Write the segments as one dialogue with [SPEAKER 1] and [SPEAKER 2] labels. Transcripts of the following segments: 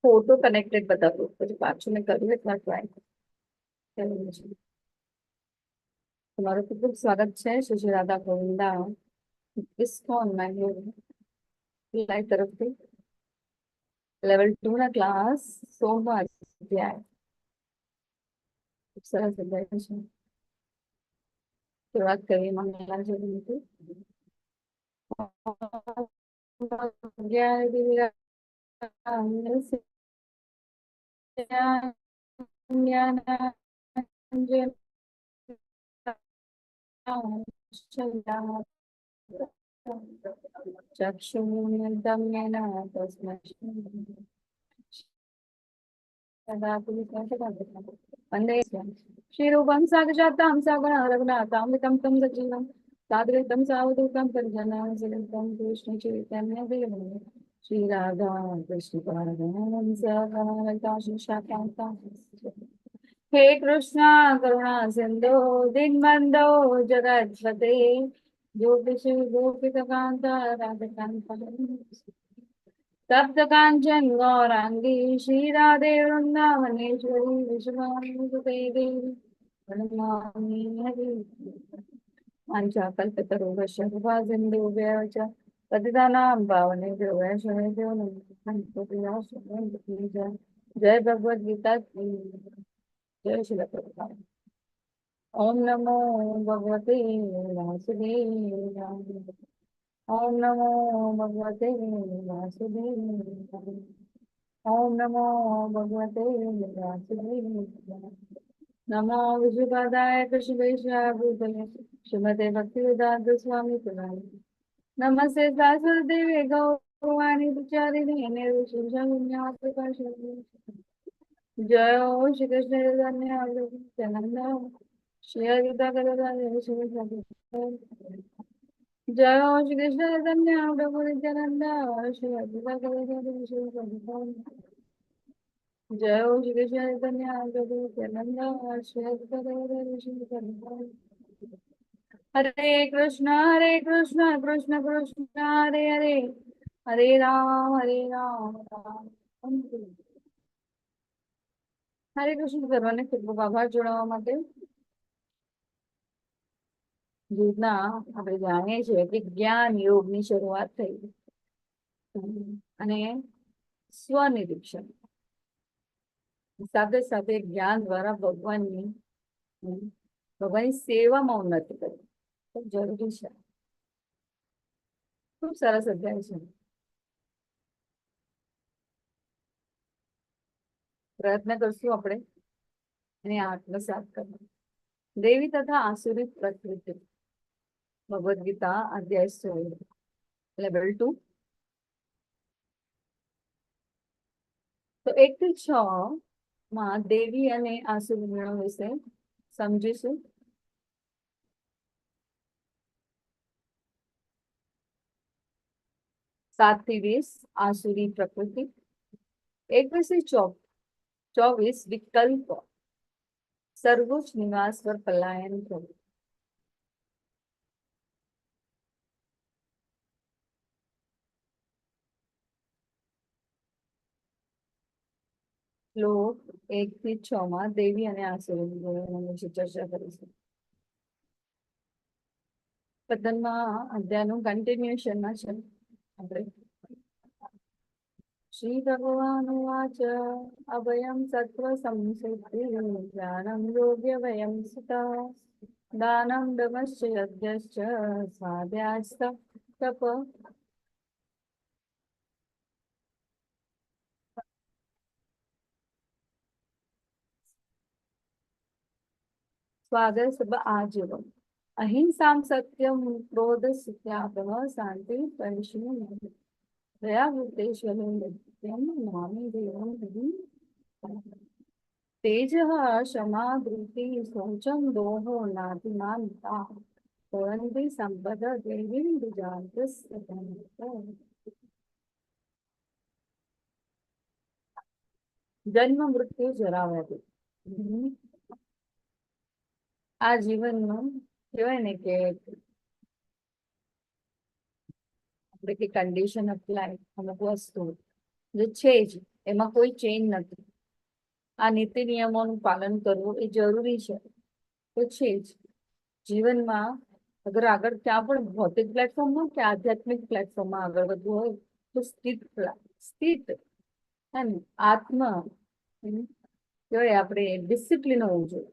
[SPEAKER 1] Photo connected बता दो પછી પાછું મેં કર્યું એકવાર ટ્રાય તમારું ખૂબ ખૂબ સ્વાગત છે શ્રી શ્રી રાધા ગોવિંદા ઇસ્કોન મેંગ્લોર લાઈવ તરફથી લેવલ 2 ના ક્લાસ 16મો અધ્યાય ખૂબ સરસ અધ્યાય છે શરૂઆત કરીએ મંગલાજનથી चक्षुर्दम्येन तस्मै वन्दे श्रीरूपं साक्षात्तां सागररघुनाथामृतं तं सजीवं साद्वैतं सावधूतं परिजनासहितं कृष्णचैतन्यदेवं श्रीराधा कृष्णपादां हे कृष्णा करुणा सिंधु दीनबंधो जगत्पते गोपिषु गोपिकान्त राधिकान्त तप्त कांचन गौरांगी श्री राधे वृंदावनेश्वरी विश्वानुसुते देवी प्रणमामि हरि वाञ्छाकल्पतरुभ्यश्च कृपा सिन्धुभ्यः च पतितानां पावनेभ्यो वैष्णवेभ्यो नमो जय भगवद गीता की जय श्री प्रभुपाद। ओम नमो भगवते वासुदेवाय। ओम नमो भगवते वासुदेवाय। ओम नमो भगवते वासुदेवाय। नमो विष्णुपादाय कृष्णवेशाय भूतले श्रीमते भक्तिवेदांत स्वामी प्रदाय नमस्ते सरस्वती गौरवाणी विचारिणे निर्विशेषशून्यप्रकाशिनी जय श्री कृष्ण चैतन्य श्री अद्वैता गदाधर श्रीवासादि जय श्री कृष्ण चैतन्य प्रभु नित्यानंद श्री अद्वैता गदाधर श्रीवासादि जय श्री कृष्ण चैतन्य प्रभु नित्यानंद श्री अद्वैता गदाधर श्रीवासादि हरे कृष्ण कृष्ण कृष्ण हरे हरे हरे राम राम राम हरे कृष्ण सर्वांने खूब खूब आभार જોડાવા માટે જીતના આપણે જાણીએ છીએ કે જ્ઞાન યોગની શરૂઆત થઈ અને સ્વનિરીક્ષણ સાથે સાથે જ્ઞાન દ્વારા ભગવાનની સેવામાં ઉન્નતિ કરવી ખૂબ જરૂરી છે ખૂબ સરસ અધ્યાય છે પ્રયત્ન કરશું આપણે એને આત્મસાત કરવા देवी तथा आसुरी प्रकृति भगवद गीता अध्याय 16 लेवल 2 तो 1 થી 6 માં દેવી અને આસુરી ગુણો વિશે સમજીશું 7 થી 20 आसुरी प्रकृति 21 થી 24 विकल्प सर्वोच्च निवास पर पलायन करो श्लोक 1 થી 6 માં દેવી અને આસુરી ગુણો વિશે ચર્ચા કરીશું પતનમાં અધ્યાયનું કન્ટિન્યુએશનમાં છે આપણે श्री भगवान उवाच अभयं सत्त्व संसिद्धिः ज्ञानं योग्यवयं सुता दानं दमश्च यज्ञश्च स्वाध्यायश्च तप स्वागत आजीवम् अहिंसां सत्यं क्रोधस्त्यागः शान्ति परिश्रमः दया भूतेश्वरं नित्यं नमामि देवं हरिं तेजः क्षमा धृतिः शौचं दोहो नातिमानिता भवन्ति सम्पदा देवीं द्विजान्तस्य जन्म मृत्यु जरा व्याधि आ जीवनનું કહેવાય ને કે આપણે કે કન્ડિશન ઓફ લાઈફ અમુક વસ્તુ જે છે જ એમાં કોઈ ચેન્જ નથી. આ નીતિ નિયમોનું પાલન કરવું એ જરૂરી છે, તો છે જ. જીવનમાં અગર આગળ ક્યાં પણ ભૌતિક પ્લેટફોર્મમાં કે આધ્યાત્મિક પ્લેટફોર્મમાં આગળ વધવું હોય તો સ્થિત અને આત્મ કહેવાય આપણે ડિસિપ્લિન હોવું જોઈએ.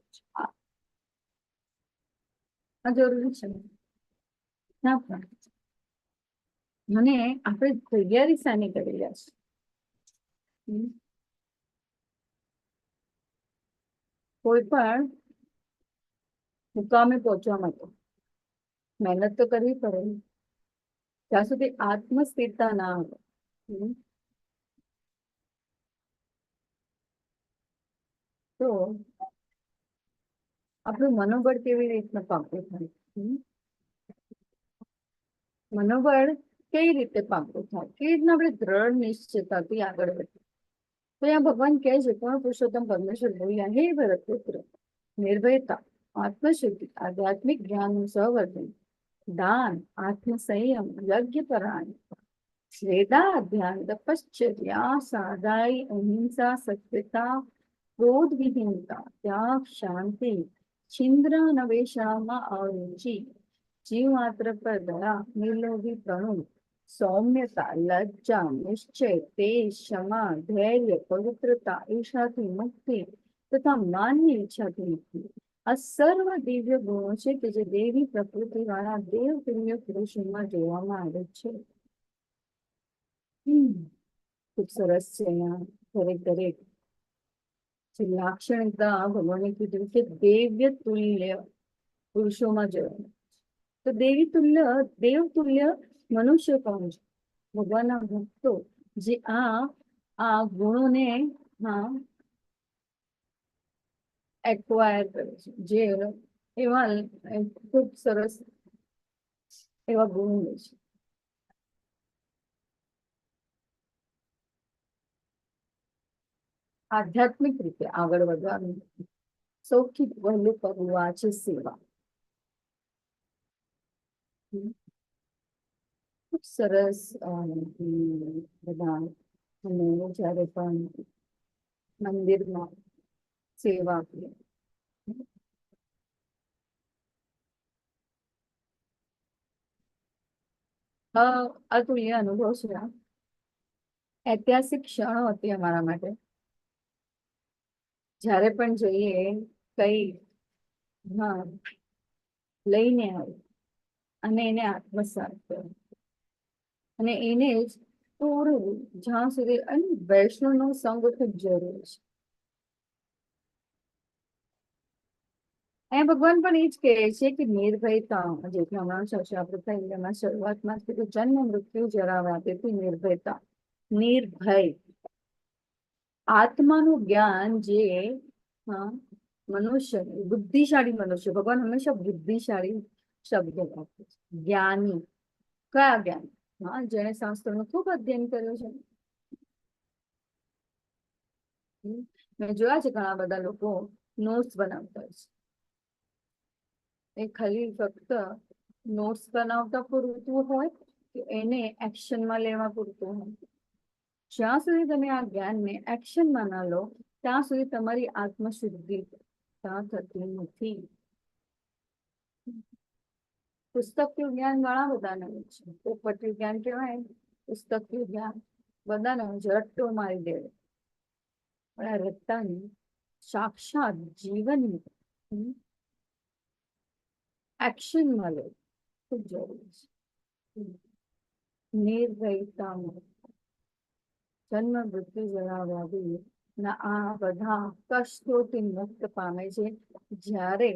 [SPEAKER 1] આ જરૂરી છે. ના પણ મને આપણે તૈયારી શાની કરી રહ્યા છે? કોઈ પણ મુકામે પહોંચવા માટે મહેનત તો કરવી પડે. જ્યાં સુધી આત્મસ્થિરતા ના આવે તો આપણું મનોબળ કેવી રીતના પાકું થાય? મનોબળ કઈ રીતે પાકું થાય? કેવી રીતના આપણે દ્રઢ નિશ્ચયતાથી આગળ વધીએ? તો અહીંયા ભગવાન કહે છે, પણ પુરુષોત્તમ પરમેશ્વર બોલ્યા, હે ભરતપુત્ર, નિર્ભયતા, આત્મશુદ્ધિ, આધ્યાત્મિક જ્ઞાનનું સંવર્ધન, દાન, આત્મસંયમ, યજ્ઞ પરાયણ, વેદાધ્યાન, તપશ્ચર્યા, સાદાઈ, અહિંસા, સત્યતા, ક્રોધ વિહીનતા, ત્યાગ, શાંતિ, છિન્દ્ર નવેશામાં અરુચિ, જીવ માત્ર પર દયા, નિર્લોભી પ્રણુ, સૌમ્યતા, લજ્જા, નિશ્ચય, તેજ, ક્ષમા, ધૈર્ય, પવિત્રતા, ઈર્ષાથી મુક્તિ તથા માનની ઈચ્છાથી મુક્તિ. આ સર્વ દિવ્ય ગુણો છે કે જે દેવી પ્રકૃતિ વાળા દેવ તુલ્ય પુરુષોમાં જોવામાં આવે છે. ખૂબ સરસ છે. અહીંયા દરેક જે લાક્ષણિકતા ભગવાને કીધું કે દેવ્ય તુલ્ય પુરુષોમાં જોવાનું. તો દેવી તુલ્ય, દેવ તુલ્ય મનુષ્ય કોણ છે? ભગવાનના ભક્તો જે આ ગુણોને એક્વાયર કરે છે, જે એવા ખૂબ સરસ એવા ગુણો લે છે. આધ્યાત્મિક રીતે આગળ વધવાનું સૌથી પહેલું પગલું આ છે સેવા. ખૂબ સરસ. બધા અમે જયારે પણ મંદિરમાં સેવા આપીએ, અતુલ્ય અનુભવ છે. ઐતિહાસિક ક્ષણો હતી અમારા માટે. જ્યારે પણ જઈએ કઈ લઈને આવે અને એને આત્મસાત કરે અને એને જ પૂરું જ્યાં સુધી. અને વૈષ્ણવનો સંગ ખૂબ જરૂરી છે. અહીંયા ભગવાન પણ એ જ કહે છે કે નિર્ભયતા, જેથી હમણાં ચર્ચા આપણે થઈ એમાં શરૂઆતમાં જ કીધું, જન્મ મૃત્યુ જરા તેથી નિર્ભયતા, નિર્ભય આત્માનું જ્ઞાન જે મનુષ્ય, બુદ્ધિશાળી મનુષ્ય, ભગવાન હંમેશા બુદ્ધિશાળી શબ્દ વાપરે છે. જ્ઞાની કયા જ્ઞાન? જેને શાસ્ત્રનું ખૂબ અધ્યયન કર્યું છે. મેં જોયા છે ઘણા બધા લોકો નોટ્સ બનાવતા છે. એ ખાલી ફક્ત નોટ્સ બનાવતા પૂરતું હોય કે એને એક્શનમાં લેવા પૂરતું હોય. જ્યાં સુધી તમે આ જ્ઞાનને એક્શનમાં ના લો ત્યાં સુધી તમારી આત્મશુદ્ધિ થતી નથી. પુસ્તકનું જ્ઞાન ઘણા બધાને હોય છે. પોપટનું જ્ઞાન કહેવાય, પુસ્તકનું જ્ઞાન બધાને ઝટકો મારી દે. પણ આ રત્તાની સાક્ષાત જીવનની એક્શનમાં લે ખૂબ જરૂરી છે. નિર્ભયતામાં જન્મ મૃત્યુ જરા વ્યાધિ ના આ બધા કષ્ટોથી મુક્ત પામે છે જ્યારે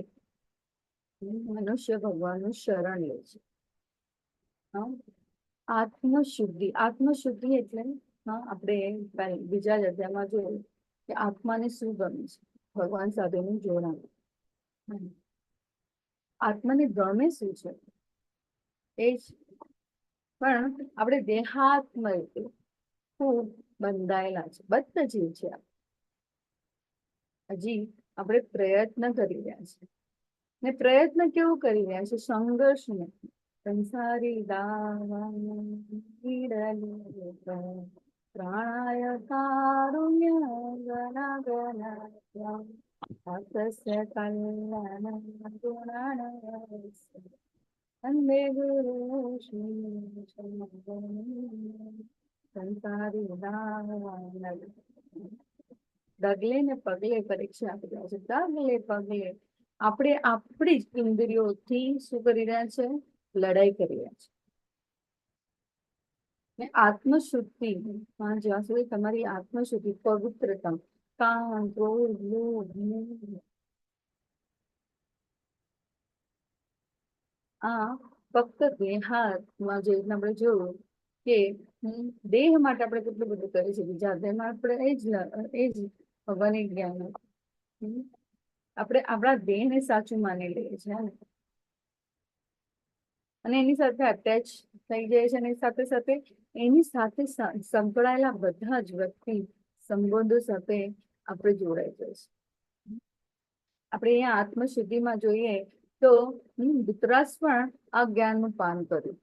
[SPEAKER 1] મનુષ્ય ભગવાનનું શરણ લે છે. આત્મશુદ્ધિ, આત્મશુદ્ધિ એટલે આપણે બીજા અધ્યાયમાં જોયું કે આત્માને શું ગમે છે? ભગવાન સાથેનું જોડાણ. આત્માને ગમે શું છે? એ જ. પણ આપણે દેહાત્મ રીતે ખૂબ બંધાયેલા છે. બધા જીવ છે. હજી આપણે પ્રયત્ન કરી રહ્યા છીએ. ને પ્રયત્ન કેવું કરી રહ્યા છે? સંઘર્ષ નથી. સંસારી દાવા પ્રાણાય કારુણ્ય ગણ અકસ્ય કલ્યાણ ગુણાન અંબે ગુરુ સંસારી ડગલે ને પગલે પરીક્ષા આપી રહ્યા છે. ડગલે પગલે આપણે આપણી જ ઇન્દ્રિયોથી શું કરી રહ્યા છે? લડાઈ કરી રહ્યા છે. ને આત્મશુદ્ધિ, જ્યાં સુધી તમારી આત્મશુદ્ધિ, પવિત્રતા, કામ, ક્રોધ, લોભ, મોહ, આ ફક્ત દેહામાં જે રીતના આપણે જોયું કે દેહ માટે આપણે કેટલું બધું કરી શકીએ, જાતેમાં આપણે એ જ ભગવાન જ્ઞાન આપણે આપણા દેહને સાચું માની લઈએ છીએ અને એની સાથે અટેચ થઈ જાય છે અને સાથે સાથે એની સાથે સંકળાયેલા બધા જ વ્યક્તિ સંબંધો સાથે આપણે જોડાઈ જાય છે. આપણે અહીંયા આત્મશુદ્ધિમાં જોઈએ તો ધૃતરાષ્ટ્ર પણ આ જ્ઞાનનું પાન કર્યું,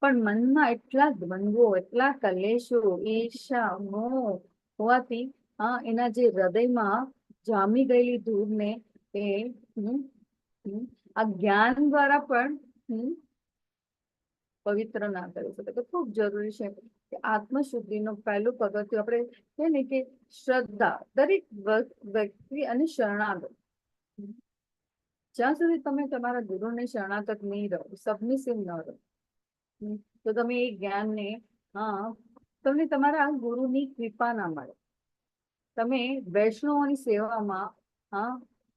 [SPEAKER 1] પણ મનમાં એટલા દ્વંદ્વો, એટલા કલેશો, ઈર્ષા, મોહ હોવાથી એના જે હૃદયમાં જામી ગયેલી ધૂળને એ આ જ્ઞાન દ્વારા પણ પવિત્ર ના કરી શકે. તો ખૂબ જરૂરી છે કે આત્મશુદ્ધિનો પહેલું પગથિયું આપણે કહે ને કે શ્રદ્ધા, દરેક વ્યક્તિ અને શરણાગત. જ્યાં સુધી તમે તમારા ગુરુને શરણાગત નહીં રહો, સબમિસિવ ન રહો, તો તમે એ જ્ઞાનને તમને તમારા ગુરુની કૃપા ના મળે. તમે વૈષ્ણવોની સેવામાં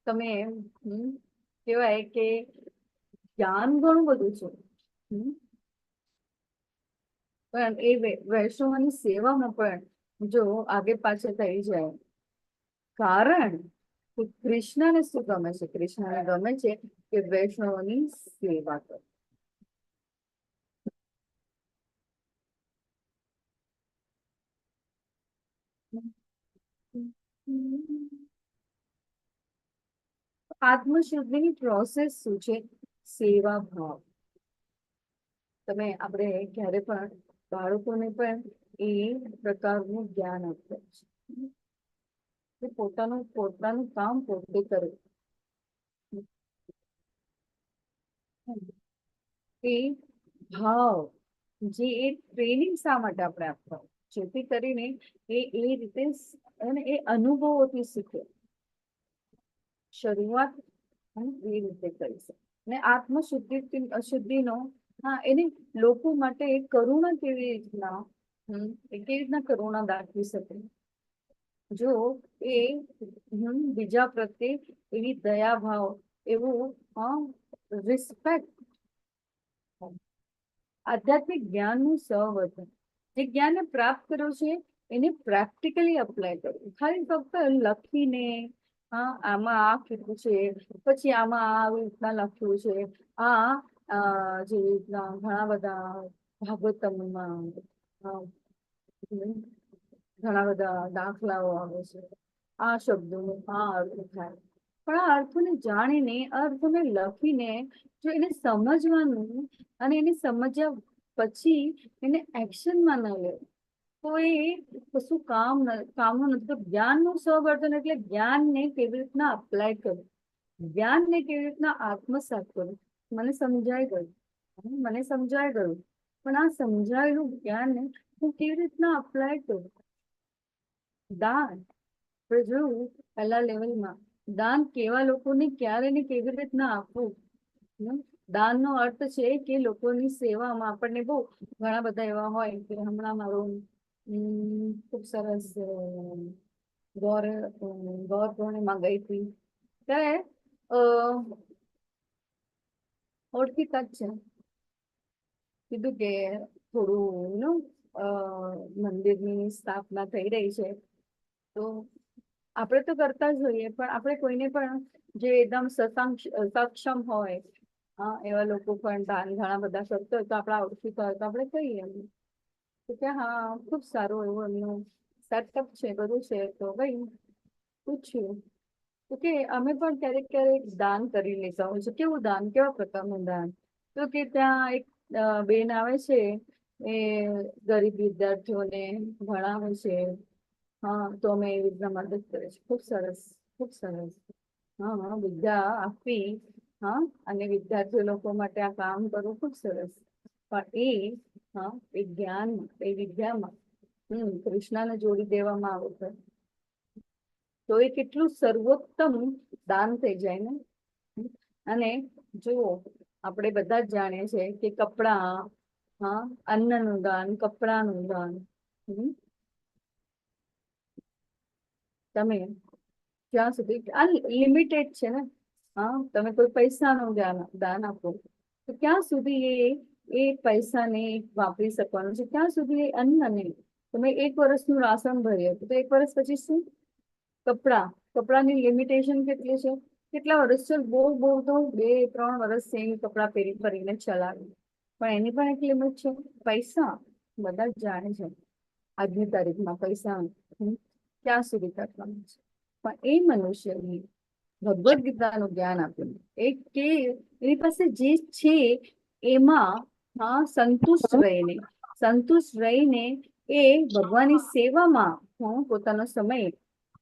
[SPEAKER 1] તમે કહેવાય કે જ્ઞાન ઘણું બધું છે, પણ એ વૈષ્ણવોની સેવામાં પણ જો આગે પાછળ થઈ જાય, કારણ કે કૃષ્ણને શું ગમે છે? કૃષ્ણને ગમે છે કે વૈષ્ણવોની સેવા કરે. આત્મશુદ્ધિની પ્રોસેસ શું છે? સેવા ભાવ. તમે આપણે ક્યારે પણ બાળકોને પણ એ પ્રકારનું જ્ઞાન આપ્યું છે, પોતાનું પોતાનું કામ પોતે કરે. એ ભાવ જે એ ટ્રેનિંગ શા માટે આપણે આપતા, જેથી કરીને એ રીતે અને એ અનુભવોથી શીખે. શરૂઆત એ રીતે કરી શકે. ને આત્મશુદ્ધિનો એને લોકો માટે કરુણા કેવી રીતના કરુણા દાખવી શકે? જો એ બીજા પ્રત્યે એવી દયા ભાવ, એવું રિસ્પેક્ટ, આધ્યાત્મિક જ્ઞાનનું સંવર્ધન, જે જ્ઞાનને પ્રાપ્ત કર્યો છે એને પ્રેક્ટિકલી અપ્લાય કરવું. ખાલી ફક્ત લખીને આમાં આ કીધું છે, પછી આમાં આવી રીતના લખ્યું છે, જે રીતના ઘણા બધા ભાગવતમમાં ઘણા બધા દાખલાઓ આવે છે, આ શબ્દોનો આ અર્થ થાય, પણ આ અર્થોને જાણીને, અર્થોને લખીને જો એને સમજવાનું અને એને સમજ્યા પછી એને એક્શનમાં ન લે તો એ કશું કામનું નથી. તો જ્ઞાનનું સ્વવર્ધન એટલે જ્ઞાનને કેવી રીતના અપ્લાય કરવું, જ્ઞાનને કેવી રીતના આત્મસાત કરવું. મને સમજાઈ ગયું, પણ આ સમજાયેલું જ્ઞાનને હું કેવી રીતના અપ્લાય કરું? દાન આપણે જોયું પહેલા લેવલમાં, દાન કેવા લોકોને ક્યારે ને કેવી રીતના આપવું. દાનનો અર્થ છે કે લોકોની સેવામાં. આપણને બહુ ઘણા બધા એવા હોય કે હમણાં મારું ખૂબ સરસ ગૌર પૂર્ણિમા ગઈ હતી, ત્યારે ઓળખીતા જ છે, કીધું કે થોડું મંદિરની સ્થાપના થઈ રહી છે, તો આપણે તો કરતા જ હોઈએ, પણ આપણે કોઈને પણ જે એકદમ સક્ષમ હોય એવા લોકો પણ દાન ઘણા બધા કરતા હોય, તો આપણા ઓળખીતા હોય તો આપણે કહીએ કે હા ખૂબ સારું એવું એમનું સેટઅપ છે, બધું છે. તો ભાઈ પૂછ્યું તો કે અમે પણ ક્યારેક ક્યારેક દાન કરી લેતા હોય છે. કેવું દાન? કેવા પ્રકારનું દાન? તો કે ત્યાં એક બેન આવે છે, એ ગરીબ વિદ્યાર્થીઓને ભણાવે છે. હા, તો અમે એવી રીતના મદદ કરે છે. ખૂબ સરસ, ખૂબ સરસ. હા હા, વિદ્યા આપવી, હા, અને વિદ્યાર્થીઓ લોકો માટે આ કામ કરવું ખૂબ સરસ. પણ હા, એ જ્ઞાન, એ વિદ્યામાં કૃષ્ણને જોડી દેવામાં આવે છે, તો એ કેટલું સર્વોત્તમ દાન થઈ જાય ને. અને જુઓ, આપણે બધા જ જાણીએ છીએ કે કપડા, હા, અન્નનું દાન, કપડાનું દાન. તમે જ્યાં સુધી આ લિમિટેડ છે ને, હા, તમે કોઈ પૈસાનું દાન આપો તો ક્યાં સુધી એ પૈસાને વાપરી શકવાનું છે, ક્યાં સુધી એ અન્નને. તમે 1 વર્ષનું રાશન ભરી આપો તો 1 વર્ષ પછી શું? કપડાની લિમિટેશન કેટલી છે? કેટલા વર્ષ છે? બહુ બહુ તો 2-3 વર્ષ એ કપડાં પહેરી ફરીને ચલાવે, પણ એની પણ એક લિમિટ છે. પૈસા બધા જ જાણે છે આજની તારીખમાં પૈસા ક્યાં સુધી કરવાનું છે. પણ એ મનુષ્યની ભગવદ્ ગીતાનું જ્ઞાન આપ્યું, એ કે એની પાસે જે છે એમાં, હા, સંતુષ્ટ રહીને એ ભગવાનની સેવામાં પોતાનો સમય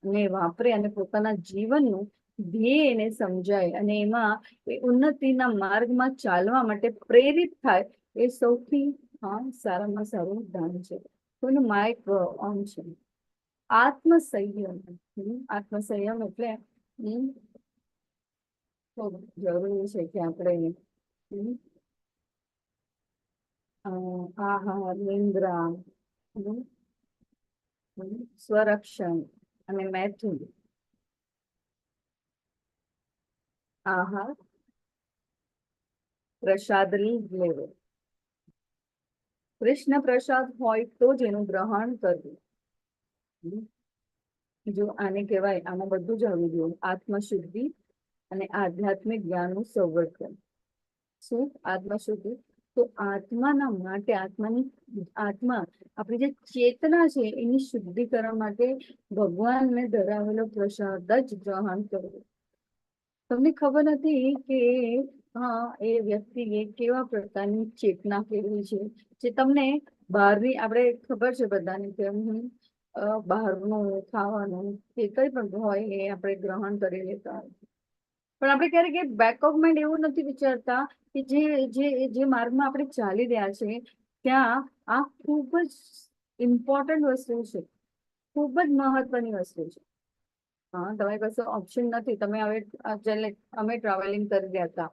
[SPEAKER 1] ને વાપરે અને પોતાના જીવનનું ધ્યેય એને સમજાય અને એમાં એ ઉન્નતિના માર્ગમાં ચાલવા માટે પ્રેરિત થાય, એ સૌથી, હા, સારામાં સારું દાન છે. તો એનું માઇક ઓન છે આત્મસંયમ. આત્મસંયમ એટલે ખૂબ જરૂરી છે કે આપણે આહાર, નિંદ્રા, સ્વરક્ષણ અને મૈથુન. આહાર, પ્રસાદ લેવો, કૃષ્ણ પ્રસાદ હોય તો જ એનું ગ્રહણ કરવું. જો આને કહેવાય, આમાં બધું જ આવી ગયું: આત્મશુદ્ધિ અને આધ્યાત્મિક જ્ઞાનનું સંવર્ધન. શું આત્મશુદ્ધિ? તો આત્માના માટે, આત્મા, આપણી જે ચેતના છે એની શુદ્ધિકરણ માટે ભગવાનને ધરાવેલો પ્રસાદ જ ગ્રહણ કરવો. તમને ખબર નથી કે હા, એ વ્યક્તિએ કેવા પ્રકારની ચેતના કેળવી છે, જે તમને બહારની, આપણે ખબર છે બધાને કે બહારનું ખાવાનું કે કઈ પણ હોય એ આપણે ગ્રહણ કરી લેતા હોય, પણ આપણે ક્યારેક બેક ઓફ માઇન્ડ એવું નથી વિચારતા કે જે માર્ગમાં આપણે ચાલી રહ્યા છે ત્યાં આ ખૂબ જ ઇમ્પોર્ટન્ટ વસ્તુ છે, ખૂબ જ મહત્વની વસ્તુ છે. હા, તમારી પાસે ઓપ્શન નથી. તમે હવે અમે ટ્રાવેલિંગ કરી રહ્યા હતા,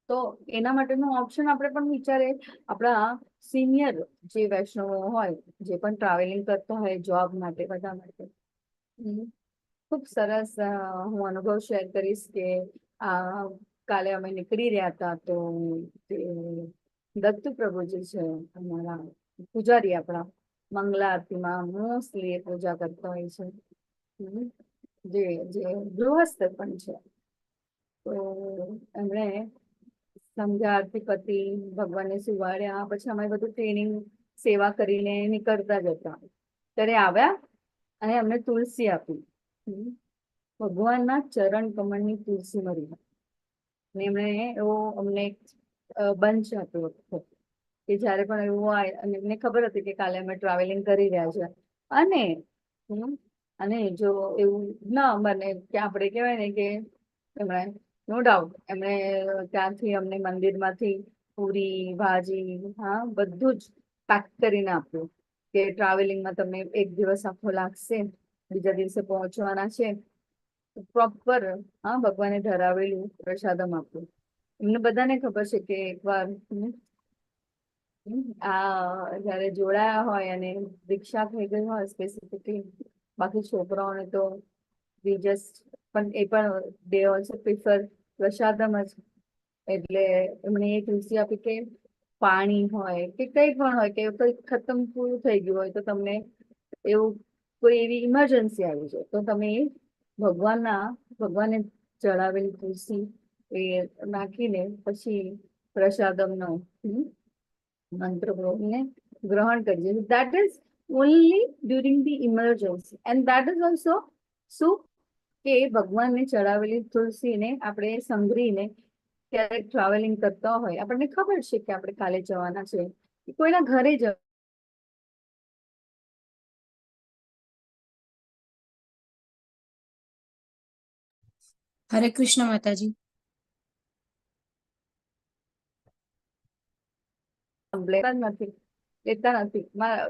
[SPEAKER 1] તો એના માટેનું ઓપ્શન આપણે પણ વિચારે. આપણા સિનિયર જે વૈષ્ણવો હોય, જે પણ ટ્રાવેલિંગ કરતા હોય જોબ માટે, બધા માટે ખૂબ સરસ હું અનુભવ શેર કરીશ કે કાલે અમે નીકળી રહ્યા હતા, તો તે દત્તુ પ્રભુજી છે અમારા પૂજારી, આપણા મંગલા આરતીમાં મોસ્ટલી એ પૂજા કરતા હોય છે, જે ગૃહસ્થ પણ છે. તો એમણે સંધ્યા આરતી પતિ, ભગવાનને સુવાડ્યા પછી અમે બધું ટ્રેનિંગ સેવા કરીને નીકળતા જ હતા, ત્યારે આવ્યા અને અમને તુલસી આપી. ભગવાનના ચરણ કમળની તુલસી મળી. ને એમણે એવો અમને બંચ આપ્યો કે જયારે પણ એવું હોય, અને એમને ખબર હતી કે કાલે અમે ટ્રાવેલિંગ કરી રહ્યા છે, અને અને જો એવું ના બને કે આપણે કહેવાય ને કે એમણે નો ડાઉટ એમણે ત્યાંથી અમને મંદિરમાંથી પૂરી ભાજી, હા, બધું જ પેક કરીને આપ્યું કે ટ્રાવેલિંગમાં તમને 1 દિવસ આખો લાગશે, બીજા દિવસે પહોંચવાના છે, પ્રોપર, હા, ભગવાને ધરાવેલું પ્રસાદમ આપ્યું. એમને બધાને ખબર છે કે એકવાર જયારે જોડાયા હોય અને દીક્ષા થઈ ગઈ હોય સ્પેસિફિકલી, બાકી છોકરાઓને તો પણ એ પણ દે ઓલ્સો પ્રિફર પ્રસાદમ જ. એટલે એમણે એ તુલસી આપી કે પાણી હોય કે કઈ પણ હોય, કે કઈ ખતમ પૂરું થઈ ગયું હોય, તો તમને એવું કોઈ એવી ઇમરજન્સી આવી જાય તો તમે ભગવાને ચડાવેલી તુલસી એ નાખીને પછી પ્રસાદમનો મંત્ર બોલીને ગ્રહણ કરીએ. That is only during the emergency, and that is also શું કે ભગવાનને ચડાવેલી તુલસીને આપણે સંઘરીને ક્યારેક ટ્રાવેલિંગ કરતા હોય, આપણને ખબર છે કે આપણે કાલે જવાના છે, કોઈના ઘરે
[SPEAKER 2] હરે કૃષ્ણ માતાજી.
[SPEAKER 1] લેતા જ નથી, લેતા નથી.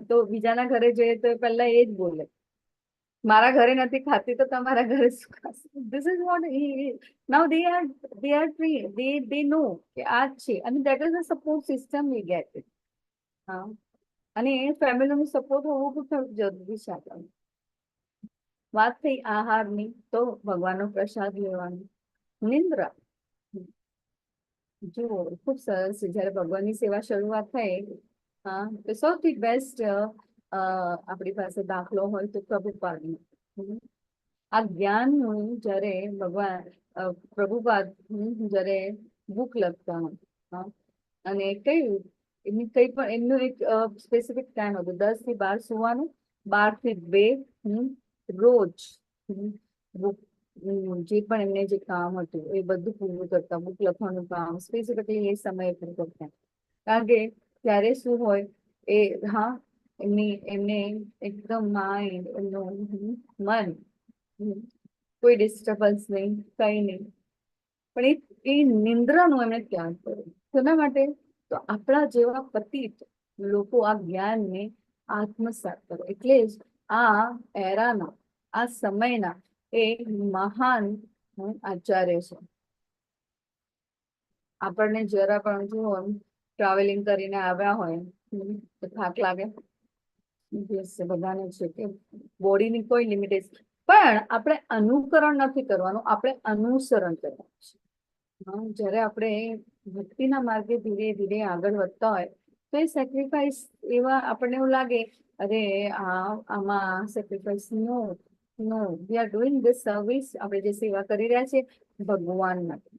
[SPEAKER 1] તો બીજાના ઘરે જઈએ તો પહેલા એ જ બોલે, મારા ઘરે નથી ખાતી તો તમારા ઘરે શું ખાશે? This is what now they are free, they know કે આ જ છે, અને that is a support system we get it. હા, અને એ ફેમિલીનો સપોર્ટ હોવો ખૂબ જરૂરી છે આપણને. વાત થઈ આહારની, તો ભગવાનનો પ્રસાદ લેવાનો. નિંદ્રા, જુઓ ખૂબ સરસ છે. જયારે ભગવાનની સેવા શરૂઆત થાય, હા, તો સૌથી બેસ્ટ આપણી પાસે દાખલો હોય તો પ્રભુપાદનો. આ જ્ઞાનનું જયારે ભગવાન પ્રભુપાદ જયારે બુક લખતા હોય, હા, અને કયું એમની કઈ પણ એમનું એક સ્પેસિફિક ટાઈમ હતો, 10 થી 12 સુવાનું, 12 થી 2 રોજ બુક જે પણ એમને જે કામ હતું એ બધું પૂરું કરતા, બુક લખવાનું કામ સ્પેસિફિકલી એ સમયે પૂરું કરતા. કારણ કે ત્યારે શું હોય એ, હા, એમને એકદમ માઇન્ડ, એમનું મન, કોઈ ડિસ્ટર્બન્સ નહીં, કઈ નહીં, પણ એ નિંદ્રાનું એમને ત્યાગ કર્યું. તેના માટે તો આપણા જેવા પતિત લોકો આ જ્ઞાનને આત્મસાત કરે. એટલે જ આ એરાના, આ સમયના એ મહાન આચાર્ય છે. આપણને જરા પણ જો ટ્રાવેલિંગ કરીને આવ્યા હોય તો થાક લાગે, બધાને છે કે બોડીની કોઈ લિમિટેશન, પણ આપણે અનુકરણ નથી કરવાનું, આપણે અનુસરણ કરવાનું છે. જયારે આપણે ભક્તિના માર્ગે ધીરે ધીરે આગળ વધતા હોય તો એ સેક્રિફાઈસ એવા આપણને એવું લાગે, અરે આમાં sacrifice no, no, we are doing this service. આપણે જે સેવા કરી રહ્યા છીએ ભગવાન માટે.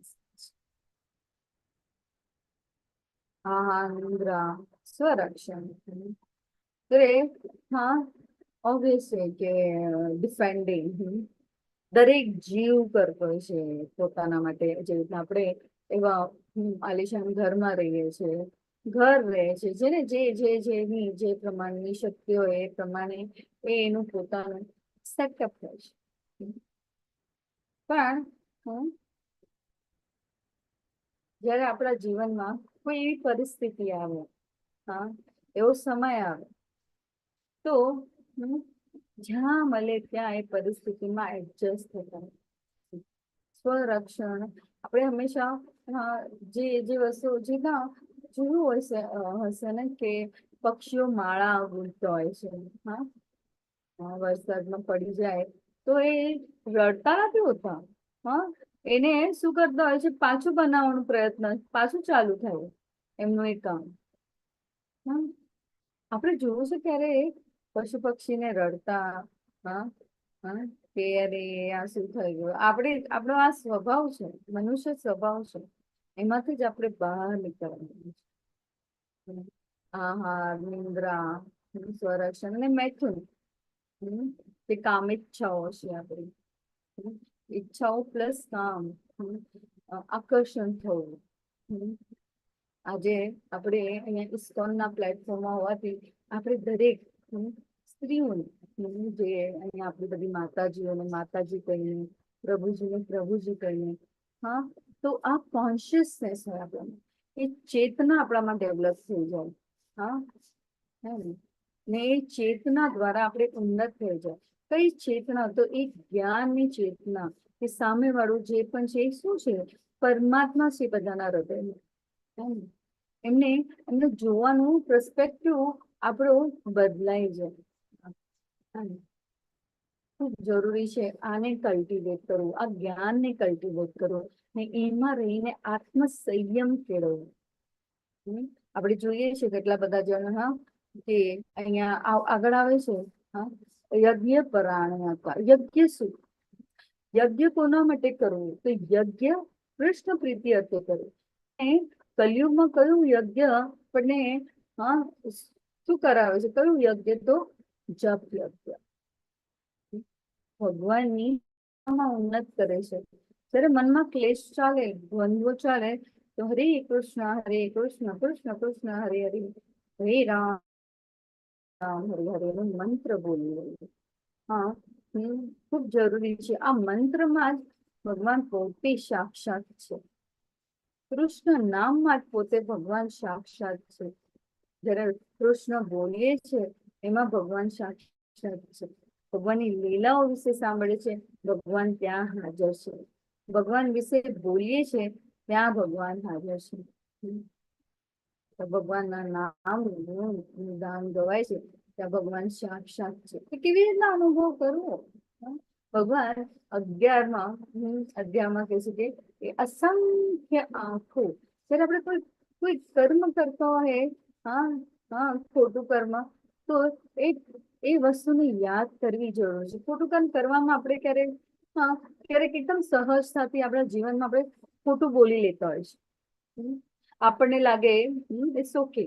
[SPEAKER 1] હા, નિંદ્રા, સ્વરક્ષણ, હા, ઓબ્વિયસ છે કે ડિફેન્ડિંગ દરેક જીવ કરતો છે પોતાના માટે. જે રીતના આપણે એવા આલિશાન ઘરમાં રહીએ છીએ, ઘર રહે છે, જેને જેની જે પ્રમાણની શક્તિ હોય એ પ્રમાણે એનું પોતાનું સેટઅપ થાય છે. પણ જયારે આપણા જીવનમાં કોઈ એવી પરિસ્થિતિ આવે, હા, એવો સમય આવે, તો જ્યાં મળે ત્યાં એ પરિસ્થિતિમાં એડજસ્ટ થતા. સ્વરક્ષણ આપણે હંમેશા જે વસ્તુ જે ના જોયું હશે ને કે પક્ષીઓ માળા ગુંજતા હોય છે, હા, વરસાદમાં પડી જાય તો એ રડતા નથી હોતા, હા, એને શું કરતા હોય છે, પાછું બનાવવાનો પ્રયત્ન, પાછું ચાલુ થાય એમનું એ કામ. હા, આપણે જોવું છે ત્યારે પશુ પક્ષીને રડતા, હા, હા, કે અરે આ શું થઈ ગયું. આપણો આ સ્વભાવ છે, મનુષ્ય સ્વભાવ છે, એમાંથી જ આપણે બહાર નીકળવાનું છે. આહાર, નિંદ્રા, સ્વરક્ષણ અને મૈથુન, તે કામ ઈચ્છાઓ છે આપણી, ઈચ્છાઓ પ્લસ કામ, આકર્ષણ થવું. આજે આપણે અહીંયા ઇસ્કોનના પ્લેટફોર્મમાં હોવાથી આપણે દરેક સ્ત્રીઓને, જે અહીંયા આપણી બધી માતાજીઓને માતાજી કહીએ, પ્રભુજીને પ્રભુજી કહીએ, હા, તો આ કોન્શિયસનેસ હોય આપણામાં, એ ચેતના આપણામાં ડેવલપ થઈ જાય, હા, હે ને એ ચેતના દ્વારા આપણે ઉન્નત થઈ જાય. કઈ ચેતના? તો એ જ્ઞાનની ચેતના, કે સામે વાળું જે પણ છે એ શું છે, પરમાત્મા છે બધાના હૃદયમાં. એમને જોવાનું પર્સપેક્ટિવ આપણો બદલાઈ જાય. ખૂબ જરૂરી છે આને કલ્ટિવેટ કરવું, આ જ્ઞાનને કલ્ટિવેટ કરવું, ને એમાં રહીને આત્મસંયમ કેળવવું. આપણે જોઈએ છીએ કેટલા બધા જણ, હા, કે અહીંયા આગળ આવે છે, હા, યજ્ઞ પરાયણ હતા. યજ્ઞ શું? યજ્ઞ કોના માટે કરવું? તો યજ્ઞ કૃષ્ણ પ્રીતિ અર્થે કરવું. કલયુગમાં કયું યજ્ઞ આપણને, હા, શું કરાવે છે? કયું યજ્ઞ? તો જપ યજ્ઞ. ભગવાનની ઉન્નત કરે છે. જયારે મનમાં ક્લેશ ચાલે, દ્વંદ્વ ચાલે, તો હરે કૃષ્ણ કૃષ્ણ કૃષ્ણ હરે હરે, હરે રામ હરે હરે નો મંત્ર બોલી રહ્યું. હા, ખૂબ જરૂરી છે. આ મંત્રમાં જ ભગવાન પોતે સાક્ષાત છે. કૃષ્ણ નામમાં જ પોતે ભગવાન સાક્ષાત છે. જયારે કૃષ્ણ બોલીએ છે એમાં ભગવાન સાક્ષાત છે. ભગવાનની લીલાઓ વિશે સાંભળે છે, ભગવાન ત્યાં હાજર છે. ભગવાન વિશે બોલીએ છે, ત્યાં ભગવાન હાજર છે. ભગવાનના નામ ગાન ગવાય છે, ત્યાં ભગવાન સાક્ષાત છે. કેવી રીતના અનુભવ કરવો? ભગવાન 11માં કહે છે કે અસંખ્ય આંખો, જયારે આપણે કોઈ કર્મ કરતા હોય, હા હા, ખોટું કર્મ, તો એ વસ્તુને યાદ કરવી જરૂર છે. ખોટું કામ કરવામાં આપણે ક્યારેક એકદમ સહજતાથી આપણા જીવનમાં આપણે ખોટું બોલી લેતા હોય છે. આપણને લાગે ઇટ્સ ઓકે,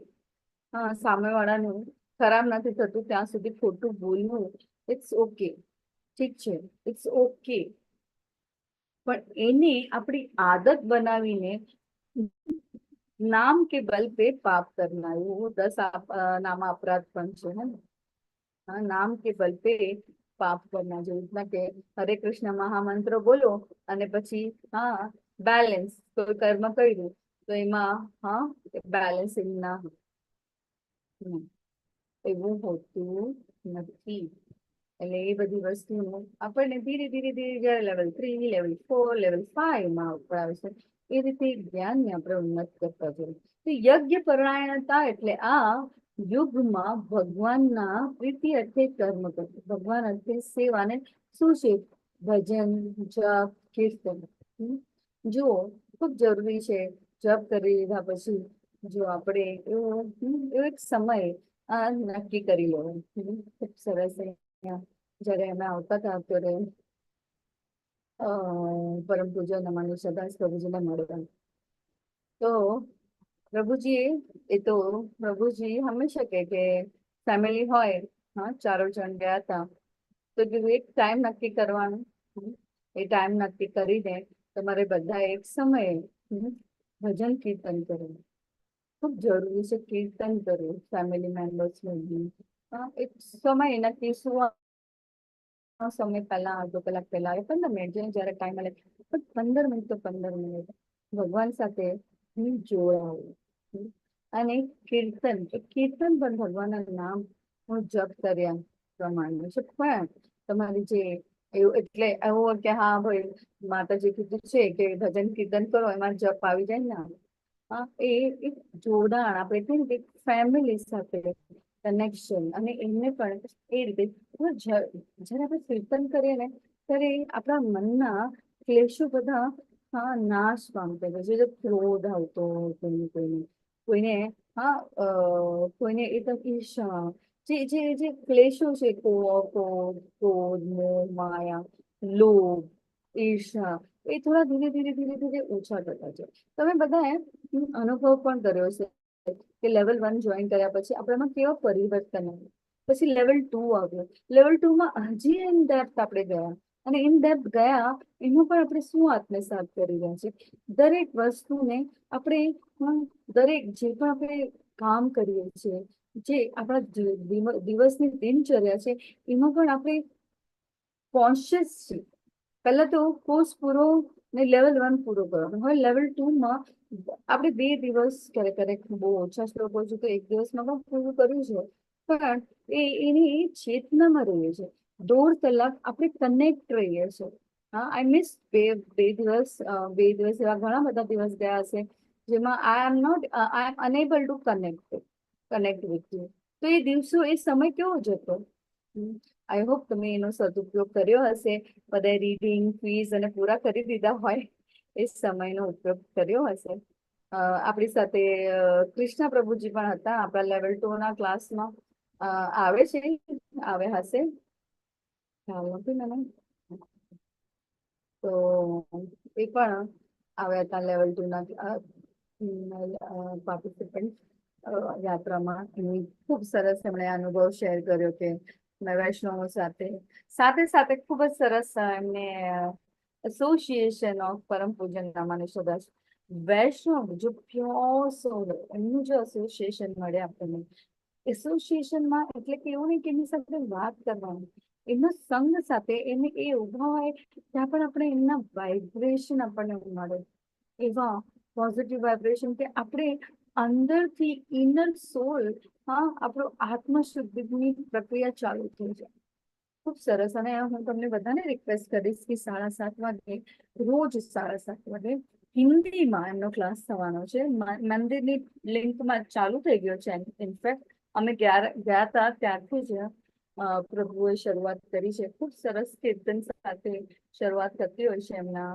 [SPEAKER 1] હા, સામેવાળાનું ખરાબ નથી થતું ત્યાં સુધી ખોટું બોલવું ઇટ્સ ઓકે, ઠીક છે, ઇટ્સ ઓકે. પણ એને આપણી આદત બનાવીને નામ કે બલ પે પાપ કરના, એવું 10 નામ અપરાધ પણ છે ને. हाँ, नाम के बल पे पाप करना, जो इतना के हरे कृष्ण महामंत्र बोलो અને પછી હા બેલેન્સ કોઈ કર્મ કર્યું તો એમાં હા બેલેન્સિંગ ના એવું હોતું નથી. એટલે એ બધી વસ્તુનું આપણને ધીરે ધીરે ધીરે જયારે લેવલ 3, લેવલ 4, લેવલ 5 માં આવે છે એ રીતે જ્ઞાનને આપણે ઉન્નત કરતા જઈએ. તો યજ્ઞ પરાયણતા એટલે આ યુગમાં ભગવાનના પ્રીતિ અર્થે કર્મ કરવું, ભગવાન અર્થે સેવાને શું છે? ભજન, જપ, કીર્તન. જુઓ, ખૂબ જરૂરી છે. જપ કરી લીધા પછી જો આપણે એવો એક સમય નક્કી કરી લેવો. ખૂબ સરસ. જયારે અમે આવતા હતા ત્યારે પરમ પૂજ્ય નમાની સદાસ પ્રભુજીને મળ્યા. તો પ્રભુજી હંમેશા કે ફેમિલી હોય, હા, 4 જણ ગયા હતા, તો એક ટાઈમ નક્કી કરવાનું. એ ટાઈમ નક્કી કરીને તમારે બધા એક સમયે ભજન કીર્તન કરવું ખૂબ જરૂરી છે. કીર્તન કરવું ફેમિલી મેમ્બર્સ, એક સમય નક્કી, સમય પહેલા, અડધો કલાક પહેલા, 15 મિનિટ જયારે ટાઈમ મળે, પણ 15 મિનિટ તો 15 મિનિટ ભગવાન સાથે જોડાવું. અને કીર્તન પણ ભગવાનના નામ જપ કર્યા પ્રમાણે છે. પણ તમારી જે એવું એટલે એવું કે હા ભાઈ માતાજી કીધું છે કે ભજન કીર્તન કરો એમાં જપ આવી જાય ને, હા, એ એક જોડાણ આપણે કહીએ ને ફેમિલી સાથે કનેક્શન. અને એમને પણ એ રીતે જયારે આપણે કીર્તન કરીએ ને ત્યારે આપણા મનના ક્લેશો બધા હા નાશ પામતા હોય છે. જો ક્રોધ આવતો કોઈને હા કોઈને એ તો ઈર્ષા, જે ક્લેશો છે, ક્રોધ, મોહ, માયા, લોભ, ઈર્ષા, એ થોડા ધીરે ધીરે ધીરે ધીરે ઓછા થતા છે. તમે બધાએ અનુભવ પણ કર્યો છે કે લેવલ 1 જોઈન કર્યા પછી આપણામાં કેવા પરિવર્તન આવ્યું. પછી લેવલ 2 આવ્યો. લેવલ 2 માં હજી ઇન ડેપ્થ આપણે ગયા, અને ઇન ડેપ્થ ગયા એનું પણ આપણે શું આત્મસાત કરી રહ્યા છે. દરેક વસ્તુને આપણે દરેક જે પણ આપણે કામ કરીએ છીએ, જે આપણા દિવસની દિનચર્યા છે, એમાં પણ આપણે કોન્શિયસ છીએ. પહેલા તો કોર્સ પૂરો ને લેવલ 1 પૂરો કરવાનો. હવે લેવલ 2 માં આપણે 2 દિવસ ક્યારેક બહુ ઓછા શ્લોકો છે તો 1 દિવસમાં પણ પૂરું કર્યું છે, પણ એની ચેતનામાં રહીએ છીએ. 1.5 કલાક આપણે કનેક્ટ રહીએ છીએ. હા, આઈ મિસ બે દિવસ એવા ઘણા બધા દિવસ ગયા હશે જેમાં I am enable to connect with you. તો એ દિવસો, એ સમય કેવો જતો? આઈ હોપ તમે એનો સદુપયોગ કર્યો હશે. બધા રીડિંગ, ક્વિઝ અને પૂરા કરી દીધા હોય, એ સમયનો ઉપયોગ કર્યો હશે. આપણી સાથે કૃષ્ણ પ્રભુજી પણ હતા આપણા લેવલ 2 ના ક્લાસમાં. આવે છે, આવે હશે, ખ્યાલ નથી મને. તો એ પણ આવ્યા હતા લેવલ 2 ના પાર્ટિસિપન્ટ યાત્રામાં. એની ખૂબ સરસ એમણે અનુભવ શેર કર્યો કે વૈષ્ણવો સાથે સાથે ખૂબ જ સરસ એમને એસોસિએશન ઓફ પરમ પૂજન નામાની સદાસ વૈષ્ણવ જો પ્યોર સોલ એમનું જે એસોસિએશન મળે આપણને, એસોસિએશનમાં એટલે કે એવું નહીં કે એની સાથે વાત કરવાની, એમનો સંગ સાથે એને એ ઉભા હોય ત્યાં પણ આપણે એમના વાઇબ્રેશન આપણને મળે, એવા પોઝિટિવ વાઇબ્રેશન કે આપણે અંદરથી ઇનર સોલ, હા, આપણો આત્મશુદ્ધિની પ્રક્રિયા ચાલુ થઈ જાય. ખૂબ સરસ. અને હું તમને બધાને રિક્વેસ્ટ કરીશ કે 7:30 વાગે, રોજ 7:30 વાગે હિન્દીમાં એમનો ક્લાસ થવાનો છે. મંદિરની લિંકમાં ચાલુ થઈ ગયો છે. ઇનફેક્ટ અમે ગયા હતા ત્યારથી જ પ્રભુએ શરૂઆત કરી છે. ખૂબ સરસ કીર્તન સાથે શરૂઆત થતી હોય છે એમના